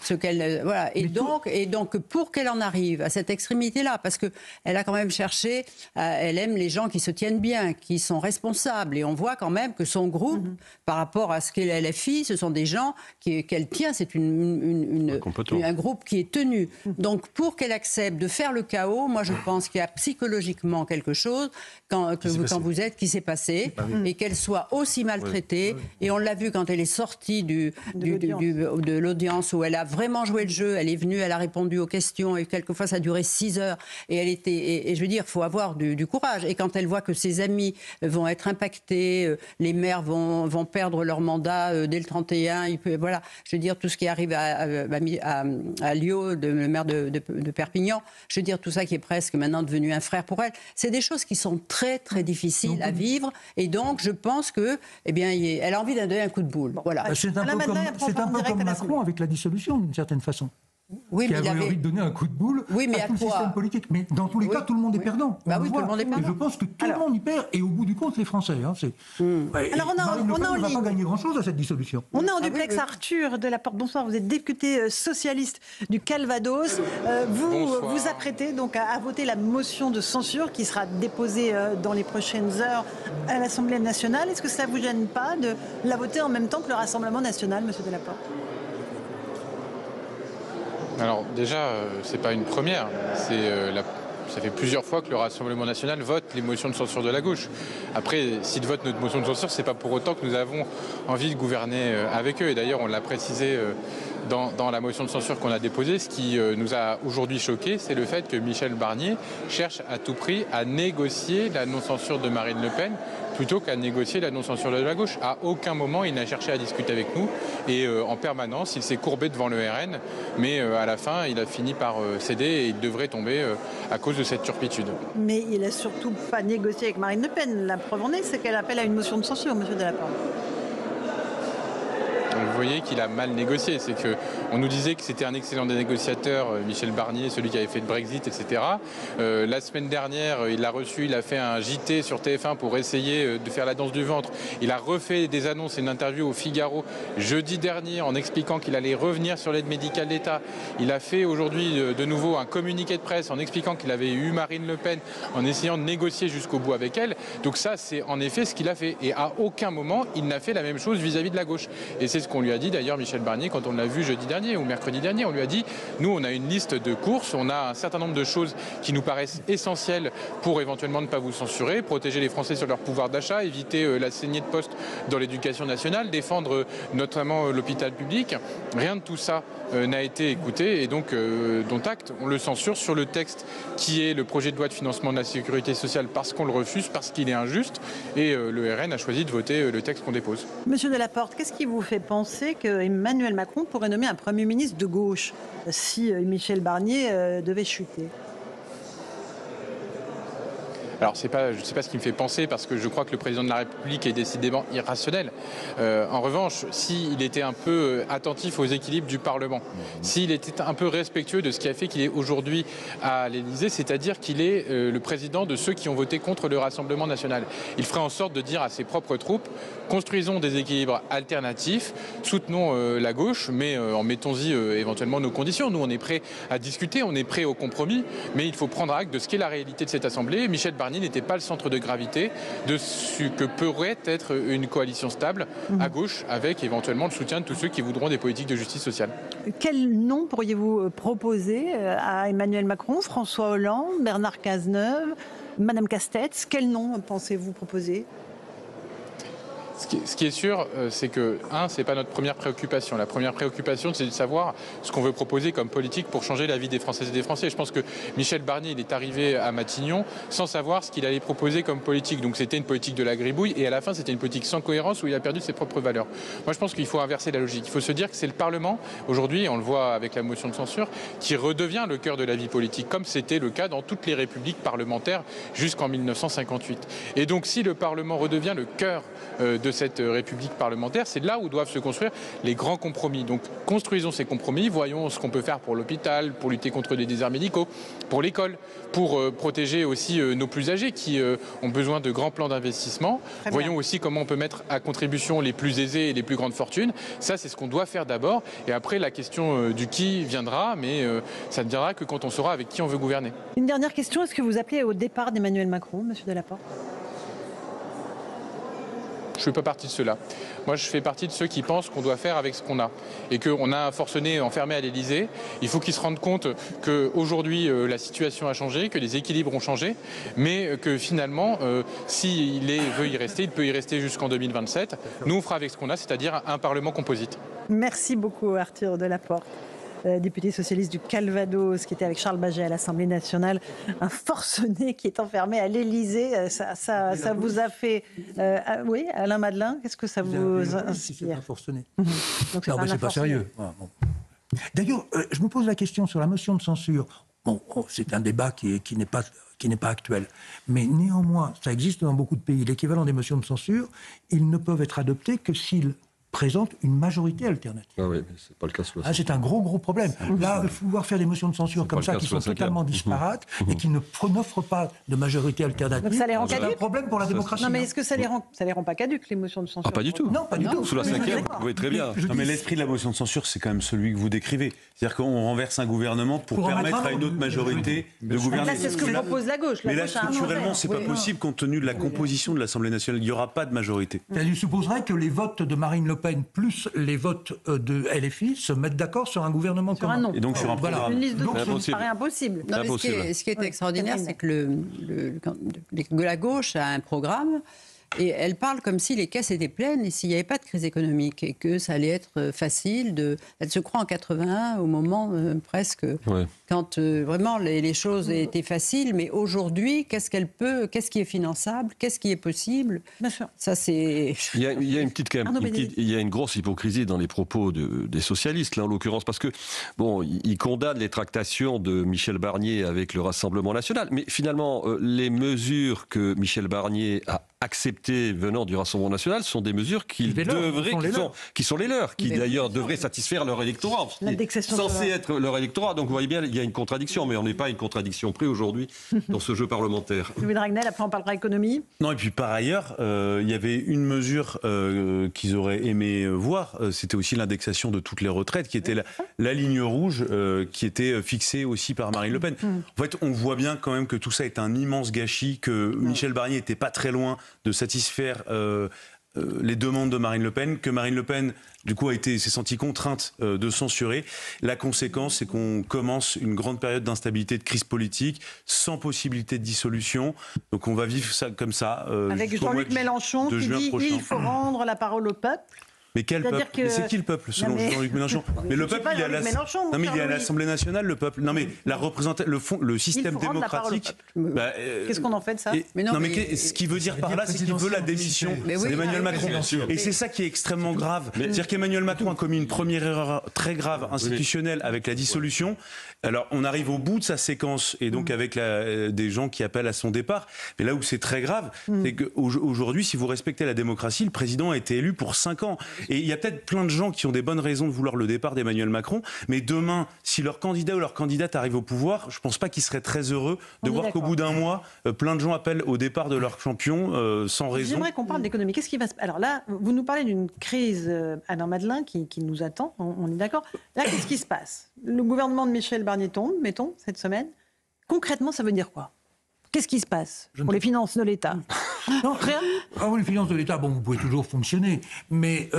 Et donc pour qu'elle en arrive à cette extrémité-là, parce qu'elle a quand même cherché, elle aime les gens qui se tiennent bien, qui sont responsables, et on voit quand même que son groupe, par rapport à ce qu'est la LFI, ce sont des gens qu'elle tient, c'est un groupe qui est tenu. Donc pour qu'elle accepte de faire le chaos, moi je pense qu'il y a psychologiquement quelque chose quand vous êtes qui s'est passé, et qu'elle soit aussi maltraitée, et on l'a vu quand elle est sortie de l'audience où elle a vraiment joué le jeu, elle est venue, elle a répondu aux questions, et quelquefois ça a duré 6 heures, et je veux dire, il faut avoir du courage, et quand elle voit que ses amis vont être impactés, les maires vont perdre leur mandat dès le 31, je veux dire, tout ce qui arrive à Lio, le maire de Perpignan, je veux dire, tout ça qui est presque maintenant devenu un frère pour elle, c'est des choses qui sont très très difficiles à vivre, et donc je pense que, elle a envie de donner un coup de boule. Voilà. C'est un peu comme Macron avec la dissolution, d'une certaine façon. Oui, qui avait envie de donner un coup de boule à tout le système politique. Mais dans tous les cas, tout le monde est perdant. Tout le monde est perdant. Et je pense que tout le monde y perd, et au bout du compte, les Français. Alors on ne va pas gagner grand-chose à cette dissolution. On est en duplex Arthur Delaporte. Bonsoir, vous êtes député socialiste du Calvados. Vous apprêtez donc à voter la motion de censure qui sera déposée dans les prochaines heures à l'Assemblée nationale. Est-ce que ça ne vous gêne pas de la voter en même temps que le Rassemblement national, monsieur Delaporte ? Alors déjà, c'est pas une première. Ça fait plusieurs fois que le Rassemblement national vote les motions de censure de la gauche. Après, s'ils votent notre motion de censure, c'est pas pour autant que nous avons envie de gouverner avec eux. Et d'ailleurs, on l'a précisé dans la motion de censure qu'on a déposée. Ce qui nous a aujourd'hui choqué, c'est le fait que Michel Barnier cherche à tout prix à négocier la non-censure de Marine Le Pen plutôt qu'à négocier la non-censure de la gauche. À aucun moment, il n'a cherché à discuter avec nous. Et en permanence, il s'est courbé devant le RN. Mais à la fin, il a fini par céder, et il devrait tomber à cause de cette turpitude. Mais il n'a surtout pas négocié avec Marine Le Pen. La preuve en est, c'est qu'elle appelle à une motion de censure, monsieur Delaporte. Vous voyez qu'il a mal négocié. C'est que on nous disait que c'était un excellent négociateur, Michel Barnier, celui qui avait fait le Brexit, etc. La semaine dernière, il l'a reçu, il a fait un JT sur TF1 pour essayer de faire la danse du ventre. Il a refait des annonces et une interview au Figaro jeudi dernier en expliquant qu'il allait revenir sur l'aide médicale d'État. Il a fait aujourd'hui de nouveau un communiqué de presse en expliquant qu'il avait eu Marine Le Pen, en essayant de négocier jusqu'au bout avec elle. Donc ça, c'est en effet ce qu'il a fait. Et à aucun moment, il n'a fait la même chose vis-à-vis de la gauche. Et c'est ce qu'on lui a dit d'ailleurs, Michel Barnier, quand on l'a vu jeudi dernier ou mercredi dernier. On lui a dit, nous on a une liste de courses, on a un certain nombre de choses qui nous paraissent essentielles pour éventuellement ne pas vous censurer, protéger les Français sur leur pouvoir d'achat, éviter la saignée de postes dans l'éducation nationale, défendre notamment l'hôpital public. Rien de tout ça n'a été écouté et donc dont acte. On le censure sur le texte qui est le projet de loi de financement de la sécurité sociale parce qu'on le refuse, parce qu'il est injuste et le RN a choisi de voter le texte qu'on dépose. Monsieur Delaporte, qu'est-ce qui vous fait penser qu'Emmanuel Macron pourrait nommer un Premier ministre de gauche si Michel Barnier devait chuter ? Alors, je ne sais pas ce qui me fait penser, parce que je crois que le président de la République est décidément irrationnel. En revanche, s'il était un peu attentif aux équilibres du Parlement, s'il était un peu respectueux de ce qui a fait qu'il est aujourd'hui à l'Élysée, c'est-à-dire qu'il est le président de ceux qui ont voté contre le Rassemblement national, il ferait en sorte de dire à ses propres troupes, construisons des équilibres alternatifs, soutenons la gauche, mais en mettons-y éventuellement nos conditions. Nous, on est prêts à discuter, on est prêts au compromis, mais il faut prendre acte de ce qu'est la réalité de cette Assemblée. Michel Barnier n'était pas le centre de gravité de ce que pourrait être une coalition stable à gauche, avec éventuellement le soutien de tous ceux qui voudront des politiques de justice sociale. Quel nom pourriez-vous proposer à Emmanuel Macron, François Hollande, Bernard Cazeneuve, Madame Castex? Quel nom pensez-vous proposer ? Ce qui est sûr, c'est que, c'est pas notre première préoccupation. La première préoccupation, c'est de savoir ce qu'on veut proposer comme politique pour changer la vie des Françaises et des Français. Je pense que Michel Barnier, il est arrivé à Matignon sans savoir ce qu'il allait proposer comme politique. Donc c'était une politique de la gribouille et à la fin, c'était une politique sans cohérence où il a perdu ses propres valeurs. Moi, je pense qu'il faut inverser la logique. Il faut se dire que c'est le Parlement, aujourd'hui, on le voit avec la motion de censure, qui redevient le cœur de la vie politique, comme c'était le cas dans toutes les républiques parlementaires jusqu'en 1958. Et donc, si le Parlement redevient le cœur de cette république parlementaire, c'est là où doivent se construire les grands compromis. Donc construisons ces compromis, voyons ce qu'on peut faire pour l'hôpital, pour lutter contre les déserts médicaux, pour l'école, pour protéger aussi nos plus âgés qui ont besoin de grands plans d'investissement. Voyons aussi comment on peut mettre à contribution les plus aisés et les plus grandes fortunes. Ça, c'est ce qu'on doit faire d'abord. Et après, la question du qui viendra, mais ça ne viendra que quand on saura avec qui on veut gouverner. Une dernière question, est-ce que vous appelez au départ d'Emmanuel Macron, monsieur Delaporte ? Je ne fais pas partie de ceux-là. Moi, je fais partie de ceux qui pensent qu'on doit faire avec ce qu'on a. Et qu'on a un forcené enfermé à l'Élysée. Il faut qu'ils se rendent compte qu'aujourd'hui, la situation a changé, que les équilibres ont changé, mais que finalement, s'il veut y rester, il peut y rester jusqu'en 2027. Nous, on fera avec ce qu'on a, c'est-à-dire un Parlement composite. Merci beaucoup, Arthur Delaporte. Député socialiste du Calvados, qui était avec Charles Baget à l'Assemblée nationale, un forcené qui est enfermé à l'Élysée. Ça vous a fait... oui, Alain Madelin, qu'est-ce que ça vous inspire ? C'est un forcené. Donc non, mais c'est pas sérieux. Ah, bon. D'ailleurs, je me pose la question sur la motion de censure. Bon, c'est un débat qui n'est pas actuel. Mais néanmoins, ça existe dans beaucoup de pays. L'équivalent des motions de censure, ils ne peuvent être adoptés que s'ils présente une majorité alternative. Ah oui, mais c'est pas le cas sous la 5e. C'est un gros problème. Là, pouvoir faire des motions de censure comme ça, qui sont totalement disparates et qui n'offrent pas de majorité alternative, donc ça les rend c'est un problème pour la démocratie. Non, mais est-ce que ça les rend pas caduques, les motions de censure? Ah, pas du tout. Non, pas du tout. Sous la 5e, oui, très bien. Non, mais l'esprit de la motion de censure, c'est quand même celui que vous décrivez. C'est-à-dire qu'on renverse un gouvernement pour permettre à une autre majorité de gouverner. Là, c'est ce que propose la gauche. Mais là, structurellement, c'est pas possible compte tenu de la composition de l'Assemblée nationale. Il n'y aura pas de majorité. Ça supposerait que les votes de Marine Le Pen plus les votes de LFI se mettent d'accord sur un gouvernement commun. Et donc sur un programme. Une liste de noms qui paraît impossible. Non, mais ce qui est extraordinaire, c'est que la gauche a un programme. Et elle parle comme si les caisses étaient pleines et s'il n'y avait pas de crise économique et que ça allait être facile. Elle se croit en 81 au moment presque quand vraiment les choses étaient faciles. Mais aujourd'hui, qu'est-ce qu'elle peut, qu'est-ce qui est finançable, qu'est-ce qui est possible? Bien sûr. Ça, c'est... Il y a il y a une grosse hypocrisie dans les propos des socialistes, là en l'occurrence, parce que bon, ils condamnent les tractations de Michel Barnier avec le Rassemblement national, mais finalement, les mesures que Michel Barnier a acceptées venant du Rassemblement national sont des mesures qui sont les leurs, qui d'ailleurs devraient satisfaire leur électorat, censé être leur électorat. Donc vous voyez bien, il y a une contradiction, mais on n'est pas à une contradiction près aujourd'hui dans ce jeu parlementaire. Louis Dragnel, après on parlera économie. Non, et puis par ailleurs, il y avait une mesure qu'ils auraient aimé voir, c'était aussi l'indexation de toutes les retraites, qui était la ligne rouge, qui était fixée aussi par Marine Le Pen. En fait, on voit bien quand même que tout ça est un immense gâchis, que Michel Barnier n'était pas très loin de satisfaire les demandes de Marine Le Pen, que Marine Le Pen, du coup, s'est sentie contrainte de censurer. La conséquence, c'est qu'on commence une grande période d'instabilité, de crise politique, sans possibilité de dissolution. Donc on va vivre ça comme ça. Avec Jean-Luc Mélenchon qui dit qu'il faut rendre la parole au peuple. Mais quel peuple? Que... Mais c'est qui le peuple, selon Jean-Luc Mélenchon? Mais le peuple, il est à l'Assemblée nationale, le peuple. Non, mais le système démocratique. Qu'est-ce qu'on en fait de ça? Ce qu'il veut dire par là, c'est qu'il veut la démission d'Emmanuel Macron. Et c'est ça qui est extrêmement grave. C'est-à-dire qu'Emmanuel Macron a commis une première erreur très grave institutionnelle avec la dissolution. Alors, on arrive au bout de sa séquence, et donc avec des gens qui appellent à son départ. Mais là où c'est très grave, c'est qu'aujourd'hui, si vous respectez la démocratie, le président a été élu pour 5 ans. Et il y a peut-être plein de gens qui ont des bonnes raisons de vouloir le départ d'Emmanuel Macron, mais demain, si leur candidat ou leur candidate arrive au pouvoir, je ne pense pas qu'ils seraient très heureux de voir qu'au bout d'un mois, plein de gens appellent au départ de leur champion sans raison. J'aimerais qu'on parle d'économie. Qu'est-ce qui va se passer? Alors là, vous nous parlez d'une crise, Alain Madelin, qui nous attend, on est d'accord. Là, qu'est-ce qui se passe? Le gouvernement de Michel Barnier tombe, mettons, cette semaine. Concrètement, ça veut dire quoi? Qu'est-ce qui se passe pour les finances de l'État? Non, rien. Les finances de l'État, vous pouvez toujours fonctionner, mais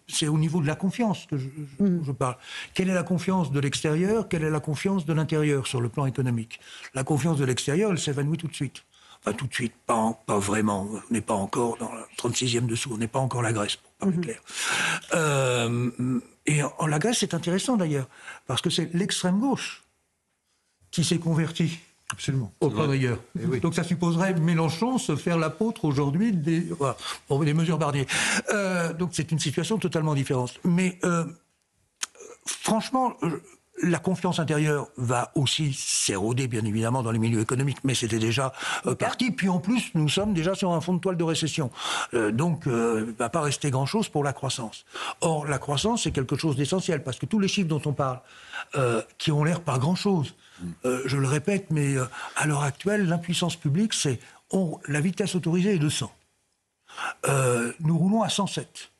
c'est au niveau de la confiance que je parle. Quelle est la confiance de l'extérieur? Quelle est la confiance de l'intérieur sur le plan économique? La confiance de l'extérieur, elle s'évanouit tout de suite. Enfin, tout de suite, pas vraiment. On n'est pas encore dans la 36e dessous, on n'est pas encore la Grèce, pour parler clair. Et la Grèce, c'est intéressant d'ailleurs, parce que c'est l'extrême gauche qui s'est convertie. Absolument. Au quadrilleur. Oui. Donc ça supposerait Mélenchon se faire l'apôtre aujourd'hui des mesures Barnier. Donc c'est une situation totalement différente. Mais franchement, la confiance intérieure va aussi s'éroder, bien évidemment, dans les milieux économiques, mais c'était déjà parti. Puis en plus, nous sommes déjà sur un fond de toile de récession. Donc, il ne va pas rester grand-chose pour la croissance. Or, la croissance, c'est quelque chose d'essentiel, parce que tous les chiffres dont on parle, qui ont l'air pas grand-chose, je le répète, mais à l'heure actuelle, l'impuissance publique, c'est la vitesse autorisée est de 100. Nous roulons à 107.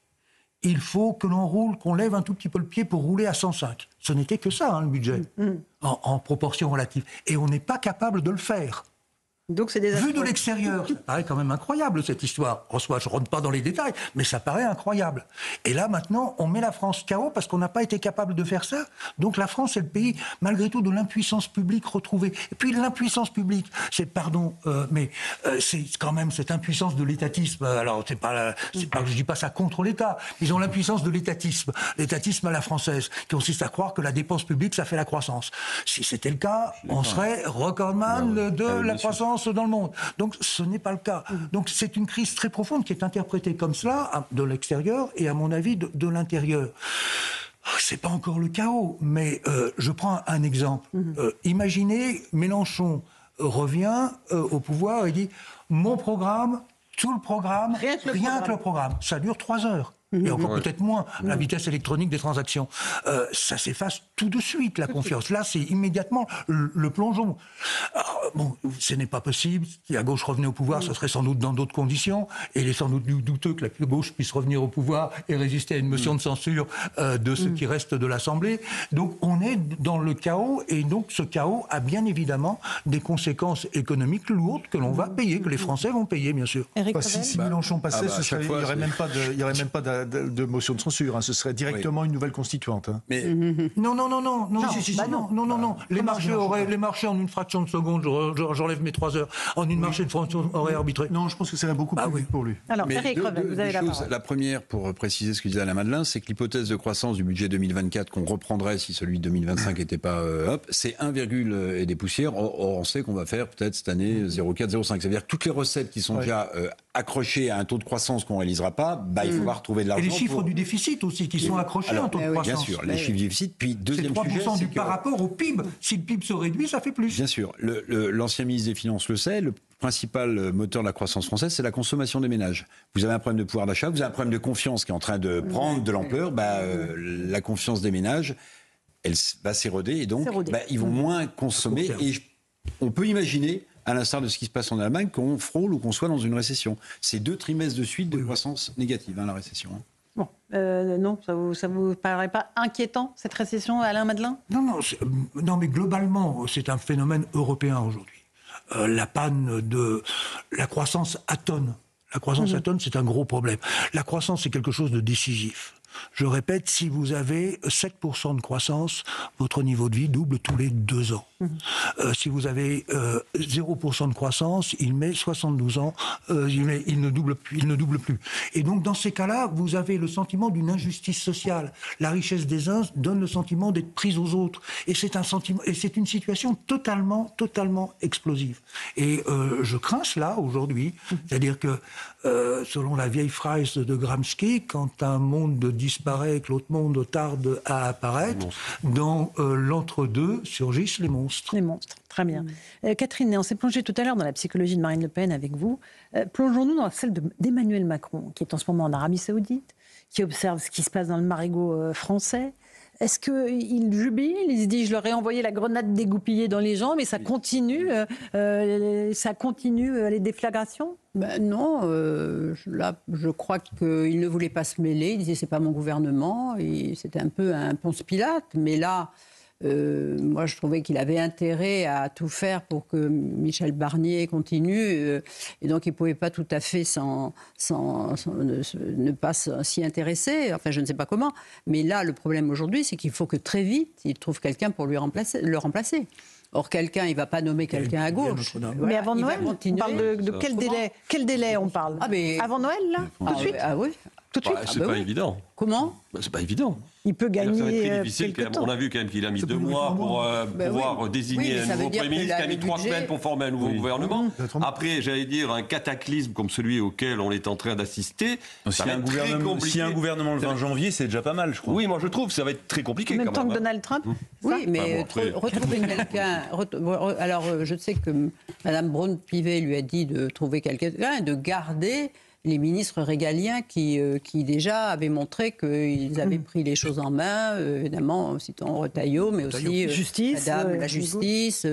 Il faut que l'on roule, qu'on lève un tout petit peu le pied pour rouler à 105. Ce n'était que ça, le budget, en proportion relative. Et on n'est pas capable de le faire. Donc c'est vu de l'extérieur, ça paraît quand même incroyable cette histoire. François, je ne rentre pas dans les détails, mais ça paraît incroyable. Et là maintenant, on met la France KO parce qu'on n'a pas été capable de faire ça. Donc la France est le pays, malgré tout, de l'impuissance publique retrouvée. Et puis l'impuissance publique, c'est c'est quand même cette impuissance de l'étatisme. Alors c'est pas je dis pas ça contre l'État. Ils ont l'impuissance de l'étatisme à la française, qui consiste à croire que la dépense publique ça fait la croissance. Si c'était le cas, on serait recordman de la croissance dans le monde. Donc ce n'est pas le cas. Donc c'est une crise très profonde qui est interprétée comme cela de l'extérieur et à mon avis de l'intérieur. C'est pas encore le chaos, mais je prends un exemple. Imaginez Mélenchon revient au pouvoir et dit mon programme, tout le programme, rien que le programme. Ça dure 3 heures. Et encore peut-être moins, la vitesse électronique des transactions. Ça s'efface tout de suite, la confiance. Là, c'est immédiatement le plongeon. Alors, ce n'est pas possible. Si la gauche revenait au pouvoir, ce serait sans doute dans d'autres conditions. Et il est sans doute douteux que la gauche puisse revenir au pouvoir et résister à une motion de censure de ce qui reste de l'Assemblée. Donc, on est dans le chaos. Et donc, ce chaos a bien évidemment des conséquences économiques lourdes que l'on va payer, que les Français vont payer, bien sûr. Si Mélenchon passait, il n'y aurait même pas de motion de censure. Ce serait directement une nouvelle constituante. Mais non. Les marchés en une fraction de seconde, j'enlève mes 3 heures. En une marché de fraction auraient arbitré. Non, je pense que ça serait beaucoup plus vite pour lui. Alors, Eric Revel, vous avez la parole. La première, pour préciser ce que disait Alain Madelin, c'est que l'hypothèse de croissance du budget 2024 qu'on reprendrait si celui de 2025 n'était pas c'est 1, et des poussières. Or, on sait qu'on va faire peut-être cette année 0,4, 0,5. Ça veut dire que toutes les recettes qui sont déjà accrochées à un taux de croissance qu'on ne réalisera pas, il faut voir retrouver de l'argent. Et les chiffres du déficit aussi qui sont accrochés en taux de croissance. Bien sûr, les chiffres du déficit. Puis deuxième sujet, c'est 3% du par rapport au PIB. Si le PIB se réduit, ça fait plus. Bien sûr. L'ancien ministre des Finances le sait, le principal moteur de la croissance française, c'est la consommation des ménages. Vous avez un problème de pouvoir d'achat, vous avez un problème de confiance qui est en train de prendre de l'ampleur. La confiance des ménages, elle va s'éroder et donc ils vont moins consommer. Et on peut imaginer, à l'instar de ce qui se passe en Allemagne, qu'on frôle ou qu'on soit dans une récession. C'est 2 trimestres de suite de croissance négative, la récession. Bon, non, ça vous paraît pas inquiétant, cette récession, Alain Madelin ? Non, mais globalement, c'est un phénomène européen aujourd'hui. La panne de la croissance atone. La croissance atone, c'est un gros problème. La croissance, c'est quelque chose de décisif. Je répète, si vous avez 7% de croissance, votre niveau de vie double tous les 2 ans. Si vous avez 0% de croissance, il met 72 ans, il ne double plus. Et donc, dans ces cas-là, vous avez le sentiment d'une injustice sociale. La richesse des uns donne le sentiment d'être prise aux autres. Et c'est une situation totalement explosive. Et je crains cela aujourd'hui. C'est-à-dire que, selon la vieille phrase de Gramsci, quand un monde disparaît et que l'autre monde tarde à apparaître, dans l'entre-deux surgissent les monstres. Les monstres, très bien. Catherine, on s'est plongé tout à l'heure dans la psychologie de Marine Le Pen avec vous. Plongeons-nous dans celle d'Emmanuel Macron, qui est en ce moment en Arabie Saoudite, qui observe ce qui se passe dans le marigot français. Est-ce qu'il jubile? Il se dit, je leur ai envoyé la grenade dégoupillée dans les jambes, mais ça continue les déflagrations? Non, là, je crois qu'il ne voulait pas se mêler. Il disait, c'est pas mon gouvernement. Et c'était un peu un Ponce Pilate. Mais là, moi, je trouvais qu'il avait intérêt à tout faire pour que Michel Barnier continue. Et donc, il ne pouvait pas tout à fait ne pas s'y intéresser. Enfin, je ne sais pas comment. Mais là, le problème aujourd'hui, c'est qu'il faut que très vite, il trouve quelqu'un pour le remplacer. Or, quelqu'un, il ne va pas nommer quelqu'un à gauche. Voilà, mais avant Noël, on parle de quel délai? Quel délai on parle? Avant Noël, là? Tout de suite? Ah oui. Tout de suite? C'est pas évident. Comment? C'est pas évident. Il peut gagner. Ça va être très difficile. On a vu quand même qu'il a mis 2 mois pour pouvoir désigner un nouveau Premier ministre, qui a mis 3 semaines pour former un nouveau gouvernement. Après, j'allais dire, un cataclysme comme celui auquel on est en train d'assister. S'il y a un gouvernement le 20 janvier, c'est déjà pas mal, je crois. Oui, moi je trouve que ça va être très compliqué. En même temps que Donald Trump. Oui, mais retrouver quelqu'un. Alors, je sais que Mme Braun-Pivet lui a dit de trouver quelqu'un, de garder les ministres régaliens qui déjà avaient montré qu'ils avaient pris les choses en main, évidemment, citant Retailleau, mais aussi Madame la Justice,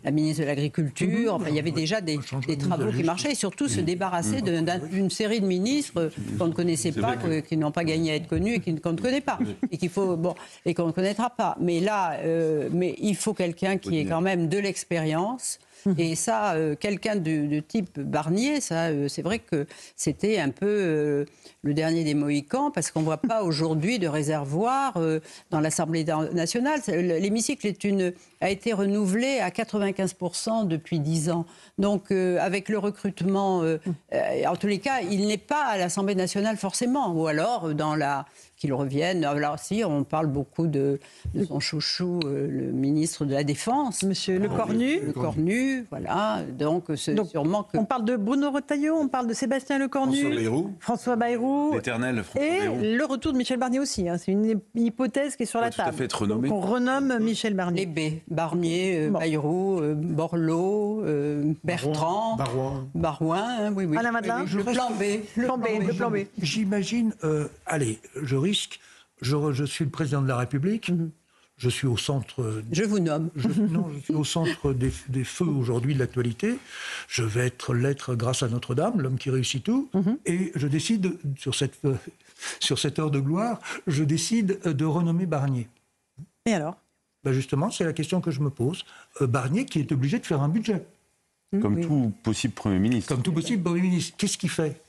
la ministre de l'Agriculture. Enfin, il y avait déjà des travaux qui marchaient, et surtout se débarrasser d'une série de ministres qu'on ne connaissait pas, qui n'ont pas gagné à être connus et qu'on ne connaît pas, et qu'on ne connaîtra pas. Mais là, il faut quelqu'un qui ait quand même de l'expérience. Et ça, quelqu'un de type Barnier, ça, c'est vrai que c'était un peu le dernier des Mohicans, parce qu'on ne voit pas aujourd'hui de réservoir dans l'Assemblée nationale. L'hémicycle a été renouvelé à 95% depuis 10 ans. Donc, avec le recrutement, en tous les cas, il n'est pas à l'Assemblée nationale forcément, ou alors qu'il revienne. Alors si, on parle beaucoup de son chouchou, le ministre de la Défense. Monsieur Lecornu. Lecornu, voilà. Donc, sûrement que... On parle de Bruno Retailleau, on parle de Sébastien Lecornu. François Bayrou. L'éternel François Bayrou. Et le retour de Michel Barnier aussi. Hein. C'est une hypothèse qui est sur la table. Tout à fait être renommé. On renomme Michel Barnier. Les B. Barnier, Bayrou, Borloo, Bertrand. Barouin. Hein, oui. Alain Madelin. Le plan B. Le plan B. J'imagine, je suis le président de la République. Je suis au centre... Je vous nomme. Je suis au centre des feux aujourd'hui de l'actualité. Je vais l'être grâce à Notre-Dame, l'homme qui réussit tout. Et je décide, sur cette heure de gloire, je décide de renommer Barnier. Et alors? Justement, c'est la question que je me pose. Barnier qui est obligé de faire un budget. Comme tout possible Premier ministre. Comme tout possible Premier ministre. Qu'est-ce qu'il fait?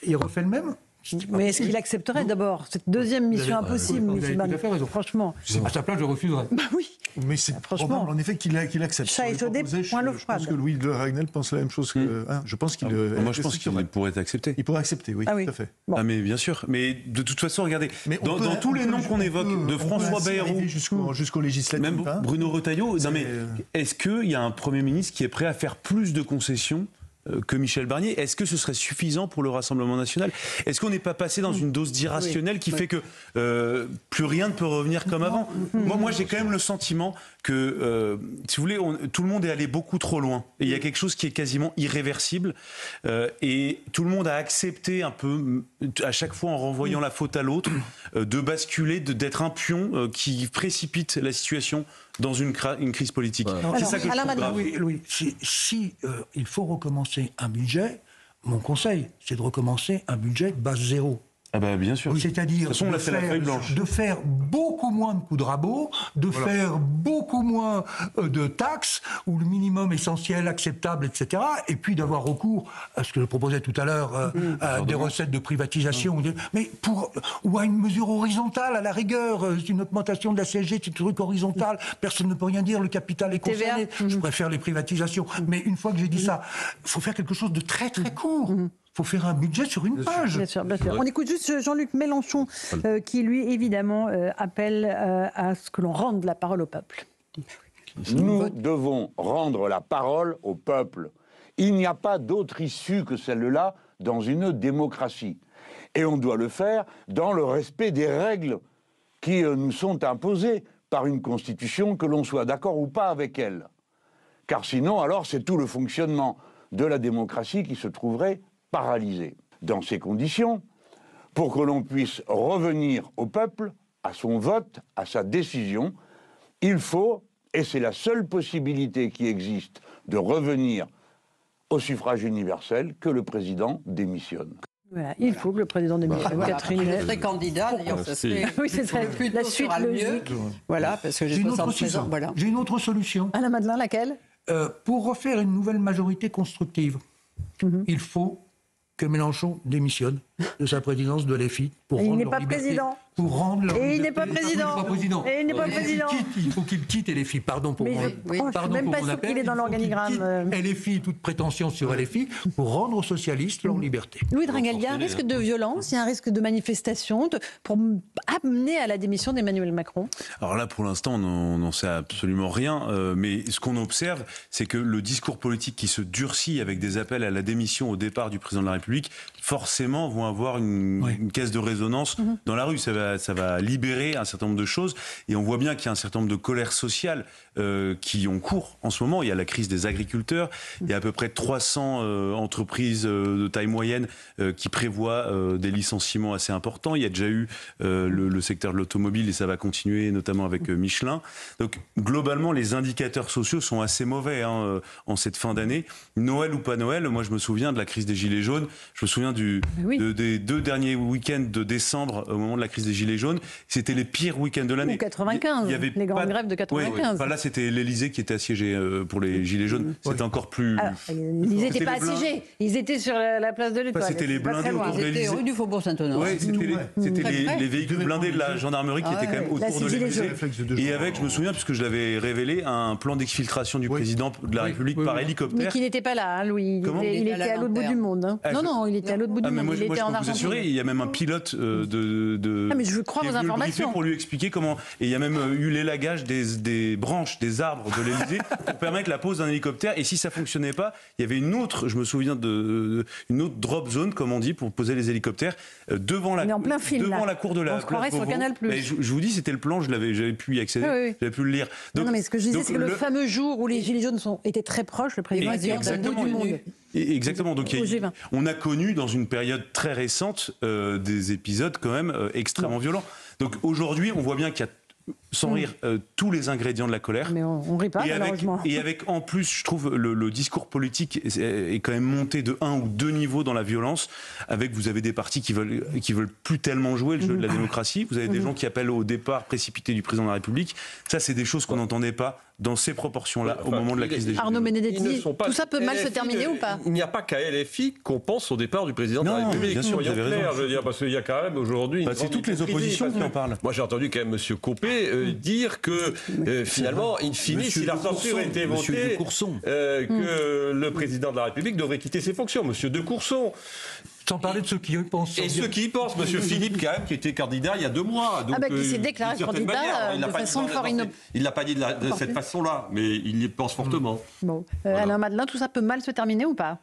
Il refait le même? Mais est-ce qu'il accepterait d'abord cette deuxième mission impossible, vous avez tout à fait raison. Franchement. À sa place, je refuserais. Oui. Mais c'est probable, en effet, qu'il accepte. Ça échaudé, point l'eau froide. Je pense que Louis de Ragnel pense la même chose que... je pense qu'il... Moi, je pense qu'il pourrait accepter. Il pourrait accepter, oui, tout à fait. Ah, mais bien sûr. Mais de toute façon, regardez, dans tous les noms qu'on évoque, de François Bayrou jusqu'au législatif, même Bruno Retailleau, est-ce qu'il y a un Premier ministre qui est prêt à faire plus de concessions que Michel Barnier? Est-ce que ce serait suffisant pour le Rassemblement national? Est-ce qu'on n'est pas passé dans une dose d'irrationnel qui fait que plus rien ne peut revenir comme avant? Moi, j'ai quand même le sentiment que, si vous voulez, tout le monde est allé beaucoup trop loin. Et il y a quelque chose qui est quasiment irréversible. Et tout le monde a accepté un peu, à chaque fois en renvoyant la faute à l'autre, de basculer, d'être un pion qui précipite la situation dans une crise politique. C'est ça que je trouve grave. Louis, si il faut recommencer un budget, mon conseil, c'est de recommencer un budget base zéro. Ah bah bien sûr. C'est-à-dire de faire beaucoup moins de coups de rabot, de faire beaucoup moins de taxes, ou le minimum essentiel acceptable, etc. Et puis d'avoir recours à ce que je proposais tout à l'heure, à des recettes de privatisation, ou à une mesure horizontale, à la rigueur, une augmentation de la CSG, c'est un truc horizontal, personne ne peut rien dire, le capital est concerné, je préfère les privatisations. Mais une fois que j'ai dit ça, il faut faire quelque chose de très très court. Il faut faire un budget sur une page. Bien sûr, bien sûr. On écoute juste Jean-Luc Mélenchon qui, lui, évidemment, appelle à ce que l'on rende la parole au peuple. Nous devons rendre la parole au peuple. Il n'y a pas d'autre issue que celle-là dans une démocratie. Et on doit le faire dans le respect des règles qui nous sont imposées par une constitution, que l'on soit d'accord ou pas avec elle. Car sinon, alors, c'est tout le fonctionnement de la démocratie qui se trouverait paralysé. Dans ces conditions, pour que l'on puisse revenir au peuple, à son vote, à sa décision, il faut, et c'est la seule possibilité qui existe de revenir au suffrage universel, que le président démissionne. Voilà, il faut que le président démissionne. Voilà. Catherine, Je serais candidat, d'ailleurs, ça serait... Oui, c'est la suite logique. Voilà, parce que j'ai 73 ans. Voilà. J'ai une autre solution. Anna Madeleine, laquelle pour refaire une nouvelle majorité constructive, il faut que Mélenchon démissionne de sa présidence de l'EFI. Il n'est pas président. Pour rendre leur Et il n'est pas président. Et il n'est pas président. Il faut qu'il quitte LFI. Pardon pour mon appel. Même pas sûr qu'il est dans l'organigramme. LFI, toute prétention sur LFI, pour rendre aux socialistes leur liberté. Louis Dragnel, il y a un risque de violence, il y a un risque de manifestation pour amener à la démission d'Emmanuel Macron. Alors là, pour l'instant, on n'en sait absolument rien. Mais ce qu'on observe, c'est que le discours politique qui se durcit avec des appels à la démission au départ du président de la République, forcément vont avoir une caisse de résonance dans la rue. Ça va libérer un certain nombre de choses. Et on voit bien qu'il y a un certain nombre de colères sociales qui ont cours en ce moment. Il y a la crise des agriculteurs. Il y a à peu près 300 entreprises de taille moyenne qui prévoient des licenciements assez importants. Il y a déjà eu le secteur de l'automobile et ça va continuer, notamment avec Michelin. Donc globalement, les indicateurs sociaux sont assez mauvais en cette fin d'année. Noël ou pas Noël, moi je me souviens de la crise des Gilets jaunes. Je me souviens des 2 derniers week-ends de décembre au moment de la crise des Gilets jaunes. C'était les pires week-ends de l'année. Ou 95, il y avait les grandes grèves de 95. Enfin, là, c'était l'Élysée qui était assiégé pour les Gilets jaunes. C'était encore plus... Alors, ils n'étaient pas assiégés. Ils étaient sur la place de l'Étoile. C'était les blindés autour de l'Élysée. C'était rue du Faubourg-Saint-Honoré. Oui, c'était les véhicules blindés de la gendarmerie qui étaient quand même autour de l'Élysée. Et avec, je me souviens, puisque je l'avais révélé, un plan d'exfiltration du président de la République par hélicoptère. Mais qui n'était pas là, Louis. Il était à l'autre bout du monde. Non, il était à l'autre bout du monde. Il était en Argentine. Il y a même un pilote Ah, mais je crois vos informations. Pour lui expliquer comment. Et il y a même eu l'élagage des branches, des arbres de l'Élysée pour permettre la pose d'un hélicoptère. Et si ça fonctionnait pas, il y avait une autre, je me souviens une autre drop zone, comme on dit, pour poser les hélicoptères devant la cour de la on se croirait sur Canal+. Je vous dis, c'était le plan, j'avais pu y accéder, j'avais pu le lire. Donc, non, mais ce que je disais, c'est que le fameux jour où les Gilets jaunes étaient très proches, le président était au bout du monde. Exactement. Donc on a connu dans une période très récente des épisodes quand même extrêmement violents. Donc aujourd'hui, on voit bien qu'il y a, sans rire, tous les ingrédients de la colère. Mais on rit pas, malheureusement. Et avec, en plus, je trouve, le discours politique est quand même monté de 1 ou 2 niveaux dans la violence. Avec, vous avez des partis qui veulent plus tellement jouer le jeu de la démocratie. Vous avez des gens qui appellent au départ précipité du président de la République. Ça, c'est des choses qu'on n'entendait pas dans ces proportions-là au moment de la crise des Gilets jaunes. Arnaud Benedetti, tout ça peut mal se terminer ou pas? Il n'y a pas qu'à LFI qu'on pense au départ du président de la République. Bien sûr, vous avez raison. Je veux dire, parce qu'il y a quand même aujourd'hui... c'est toutes les oppositions qui en parlent. Moi, j'ai entendu quand même M. Copé dire que finalement, in fine, si la censure était votée, que le président de la République devrait quitter ses fonctions. M. de Courson. Sans parler de ceux qui y pensent. Et ceux qui y pensent, M. Philippe, quand même, qui était candidat il y a 2 mois. Donc, qui s'est déclaré candidat de façon fort inopportune. Il ne l'a pas dit de cette façon-là, mais il y pense fortement. Bon. Alain Madelin, tout ça peut mal se terminer ou pas?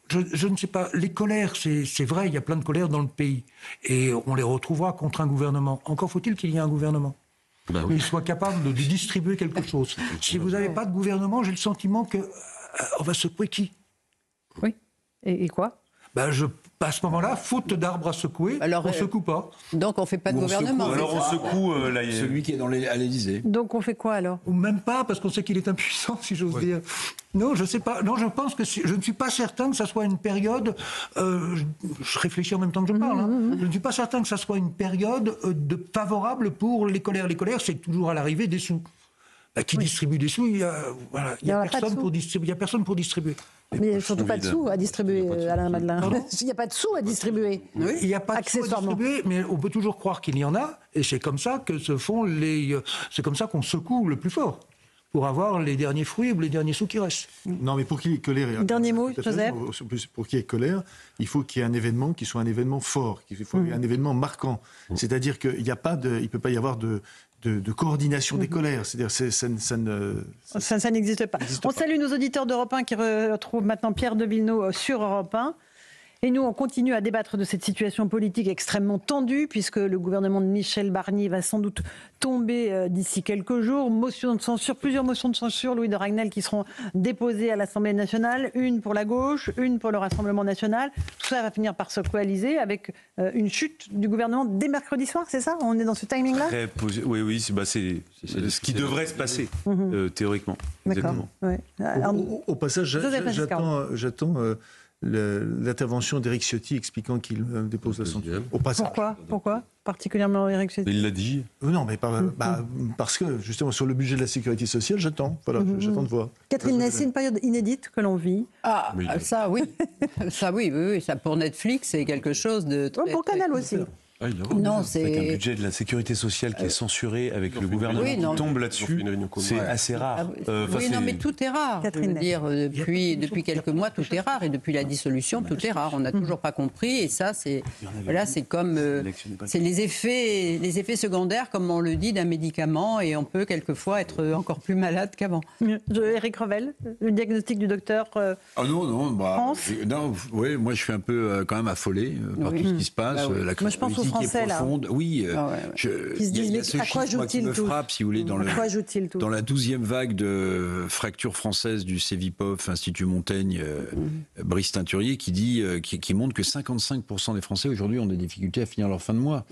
Je ne sais pas. Les colères, c'est vrai, il y a plein de colères dans le pays. Et on les retrouvera contre un gouvernement. Encore faut-il qu'il y ait un gouvernement. Qu'il soit capable de distribuer quelque chose. Si vous n'avez pas de gouvernement, j'ai le sentiment qu'on va secouer qui? Oui. Et quoi? à ce moment-là, faute d'arbre à secouer, on ne secoue pas. Donc on ne fait pas de gouvernement. Alors on secoue celui qui est à l'Élysée. Donc on fait quoi alors? Ou même pas, parce qu'on sait qu'il est impuissant, si j'ose dire. Non, je sais pas. Non, je pense que je ne suis pas certain que ça soit une période. Je réfléchis en même temps que je parle. Je ne suis pas certain que ça soit une période favorable pour les colères. Les colères, c'est toujours à l'arrivée des sous. Qui distribue des sous, il y a personne pour distribuer. Mais il n'y a surtout pas de sous à distribuer, Alain Madelin. Il n'y a pas de sous à distribuer. Oui, il n'y a pas de sous à distribuer, mais on peut toujours croire qu'il y en a, et c'est comme ça que se font c'est comme ça qu'on secoue le plus fort, pour avoir les derniers fruits ou les derniers sous qui restent. Non, mais pour qu'il y ait colère... Dernier mot, Joseph. Pour qu'il y ait colère, il faut qu'il y ait un événement qui soit un événement fort, qu'il faut un événement marquant. C'est-à-dire qu'il n'y a pas il ne peut pas y avoir de coordination des colères. C'est-à-dire ça n'existe pas. On salue nos auditeurs d'Europe 1 qui retrouvent maintenant Pierre de Villeneuve sur Europe 1. Et nous, on continue à débattre de cette situation politique extrêmement tendue, puisque le gouvernement de Michel Barnier va sans doute tomber d'ici quelques jours. Plusieurs motions de censure, Louis de Ragnel, qui seront déposées à l'Assemblée nationale, une pour la gauche, une pour le Rassemblement national. Tout ça va finir par se coaliser avec une chute du gouvernement dès mercredi soir, c'est ça? On est dans ce timing-là? Oui, c'est ce qui devrait se passer, théoriquement. D'accord. Ouais. Au passage, j'attends l'intervention d'Éric Ciotti expliquant qu'il dépose la censure. Au passage. Pourquoi particulièrement Éric Ciotti? Il l'a dit. Non, mais parce que justement sur le budget de la sécurité sociale, j'attends de voir. Catherine Ney, c'est une période inédite que l'on vit. Ça oui, ça pour Netflix c'est quelque chose de très, pour Canal aussi. Non, avec un budget de la sécurité sociale qui est censuré, avec le gouvernement qui tombe là-dessus, c'est assez rare. Mais tout est rare. Je veux dire, depuis quelques mois, tout est rare. Et depuis la dissolution, tout est rare. On n'a toujours pas compris. Et ça, c'est comme c'est les effets secondaires, comme on le dit, d'un médicament. Et on peut quelquefois être encore plus malade qu'avant. Éric Revel, le diagnostic du docteur France. Moi, je suis un peu quand même affolé par tout ce qui se passe. La crise politique est profonde. Oui, il y a ce chiffre qui me frappe, si vous voulez, dans la 12e vague de fracture française du CEVIPOF, Institut Montaigne, Brice Teinturier, qui montre que 55% des Français aujourd'hui ont des difficultés à finir leur fin de mois,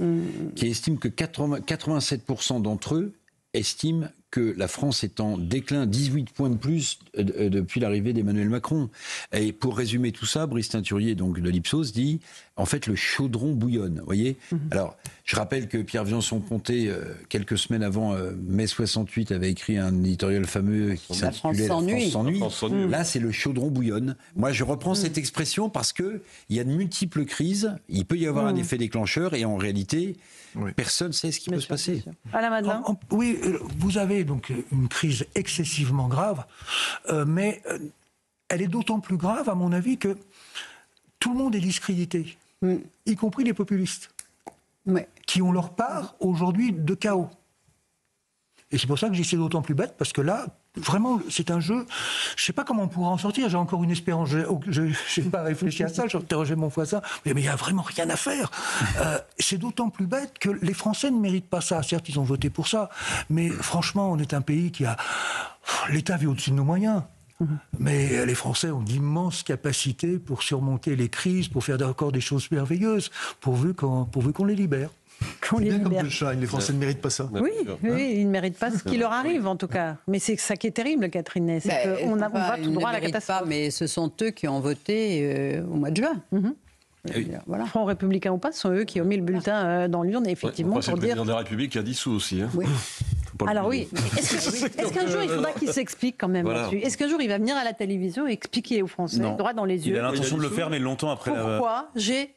qui estime que 87% d'entre eux estiment que la France est en déclin, 18 points de plus depuis l'arrivée d'Emmanuel Macron. Et pour résumer tout ça, Brice Teinturier, donc de l'Ipsos, dit en fait le chaudron bouillonne. Vous voyez. Alors, je rappelle que Pierre Viançon-Ponté, quelques semaines avant mai 68, avait écrit un éditorial fameux qui s'intitulait La France s'ennuie. Là, c'est le chaudron bouillonne. Moi, je reprends cette expression parce que il y a de multiples crises. Il peut y avoir un effet déclencheur et en réalité, personne ne sait ce qui peut se passer. Alain Madelin. Oui, vous avez donc une crise excessivement grave, mais elle est d'autant plus grave, à mon avis, que tout le monde est discrédité, y compris les populistes, qui ont leur part aujourd'hui de chaos. Et c'est pour ça que j'y suis d'autant plus bête, parce que là, vraiment, c'est un jeu. Je ne sais pas comment on pourra en sortir. J'ai encore une espérance. Je n'ai pas réfléchi à ça. J'ai interrogé mon voisin. Mais il n'y a vraiment rien à faire. C'est d'autant plus bête que les Français ne méritent pas ça. Certes, ils ont voté pour ça. Mais franchement, on est un pays qui a... L'État vit au-dessus de nos moyens. Mais les Français ont d'immenses capacités pour surmonter les crises, pour faire encore des choses merveilleuses, pourvu qu'on les libère. Bien comme les Français ne méritent pas ça. Oui, ils ne méritent pas ce qui leur arrive en tout cas. Mais c'est ça qui est terrible, Catherine Ney, c'est qu'on va tout droit à la catastrophe. Mais ce sont eux qui ont voté au mois de juin. Voilà. Front républicain ou pas, ce sont eux qui ont mis le bulletin dans l'urne, effectivement, pour dire... C'est le président de la République qui a dissous aussi. Oui. Alors oui, est-ce qu'un jour il faudra qu'il s'explique quand même là-dessus? Est-ce qu'un jour il va venir à la télévision et expliquer aux Français, droit dans les yeux? Il a l'intention de le faire, mais longtemps après. Pourquoi j'ai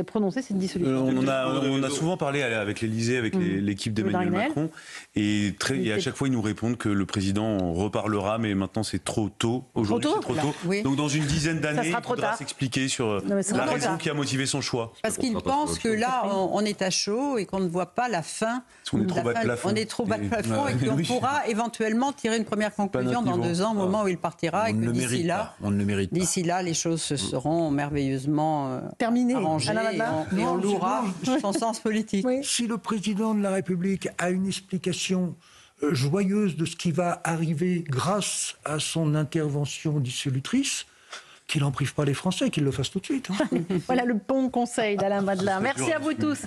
prononcer cette dissolution? On a souvent parlé avec l'Élysée, avec l'équipe d'Emmanuel Macron, et à chaque fois ils nous répondent que le président reparlera, mais maintenant c'est trop tôt. Aujourd'hui c'est trop tôt. Oui. Donc dans une dizaine d'années, il faudra s'expliquer sur la raison qui a motivé son choix. Parce qu'il pense que là on est à chaud et qu'on ne voit pas la fin. On est trop bas de plafond. On est trop bas de plafond et qu'on pourra éventuellement tirer une première conclusion dans 2 ans, au moment où il partira, et que d'ici là, les choses se seront merveilleusement terminées. Et on louera son sens politique. Si le président de la République a une explication joyeuse de ce qui va arriver grâce à son intervention dissolutrice, qu'il n'en prive pas les Français, qu'il le fasse tout de suite. Voilà le bon conseil d'Alain Madelin. Merci à vous tous.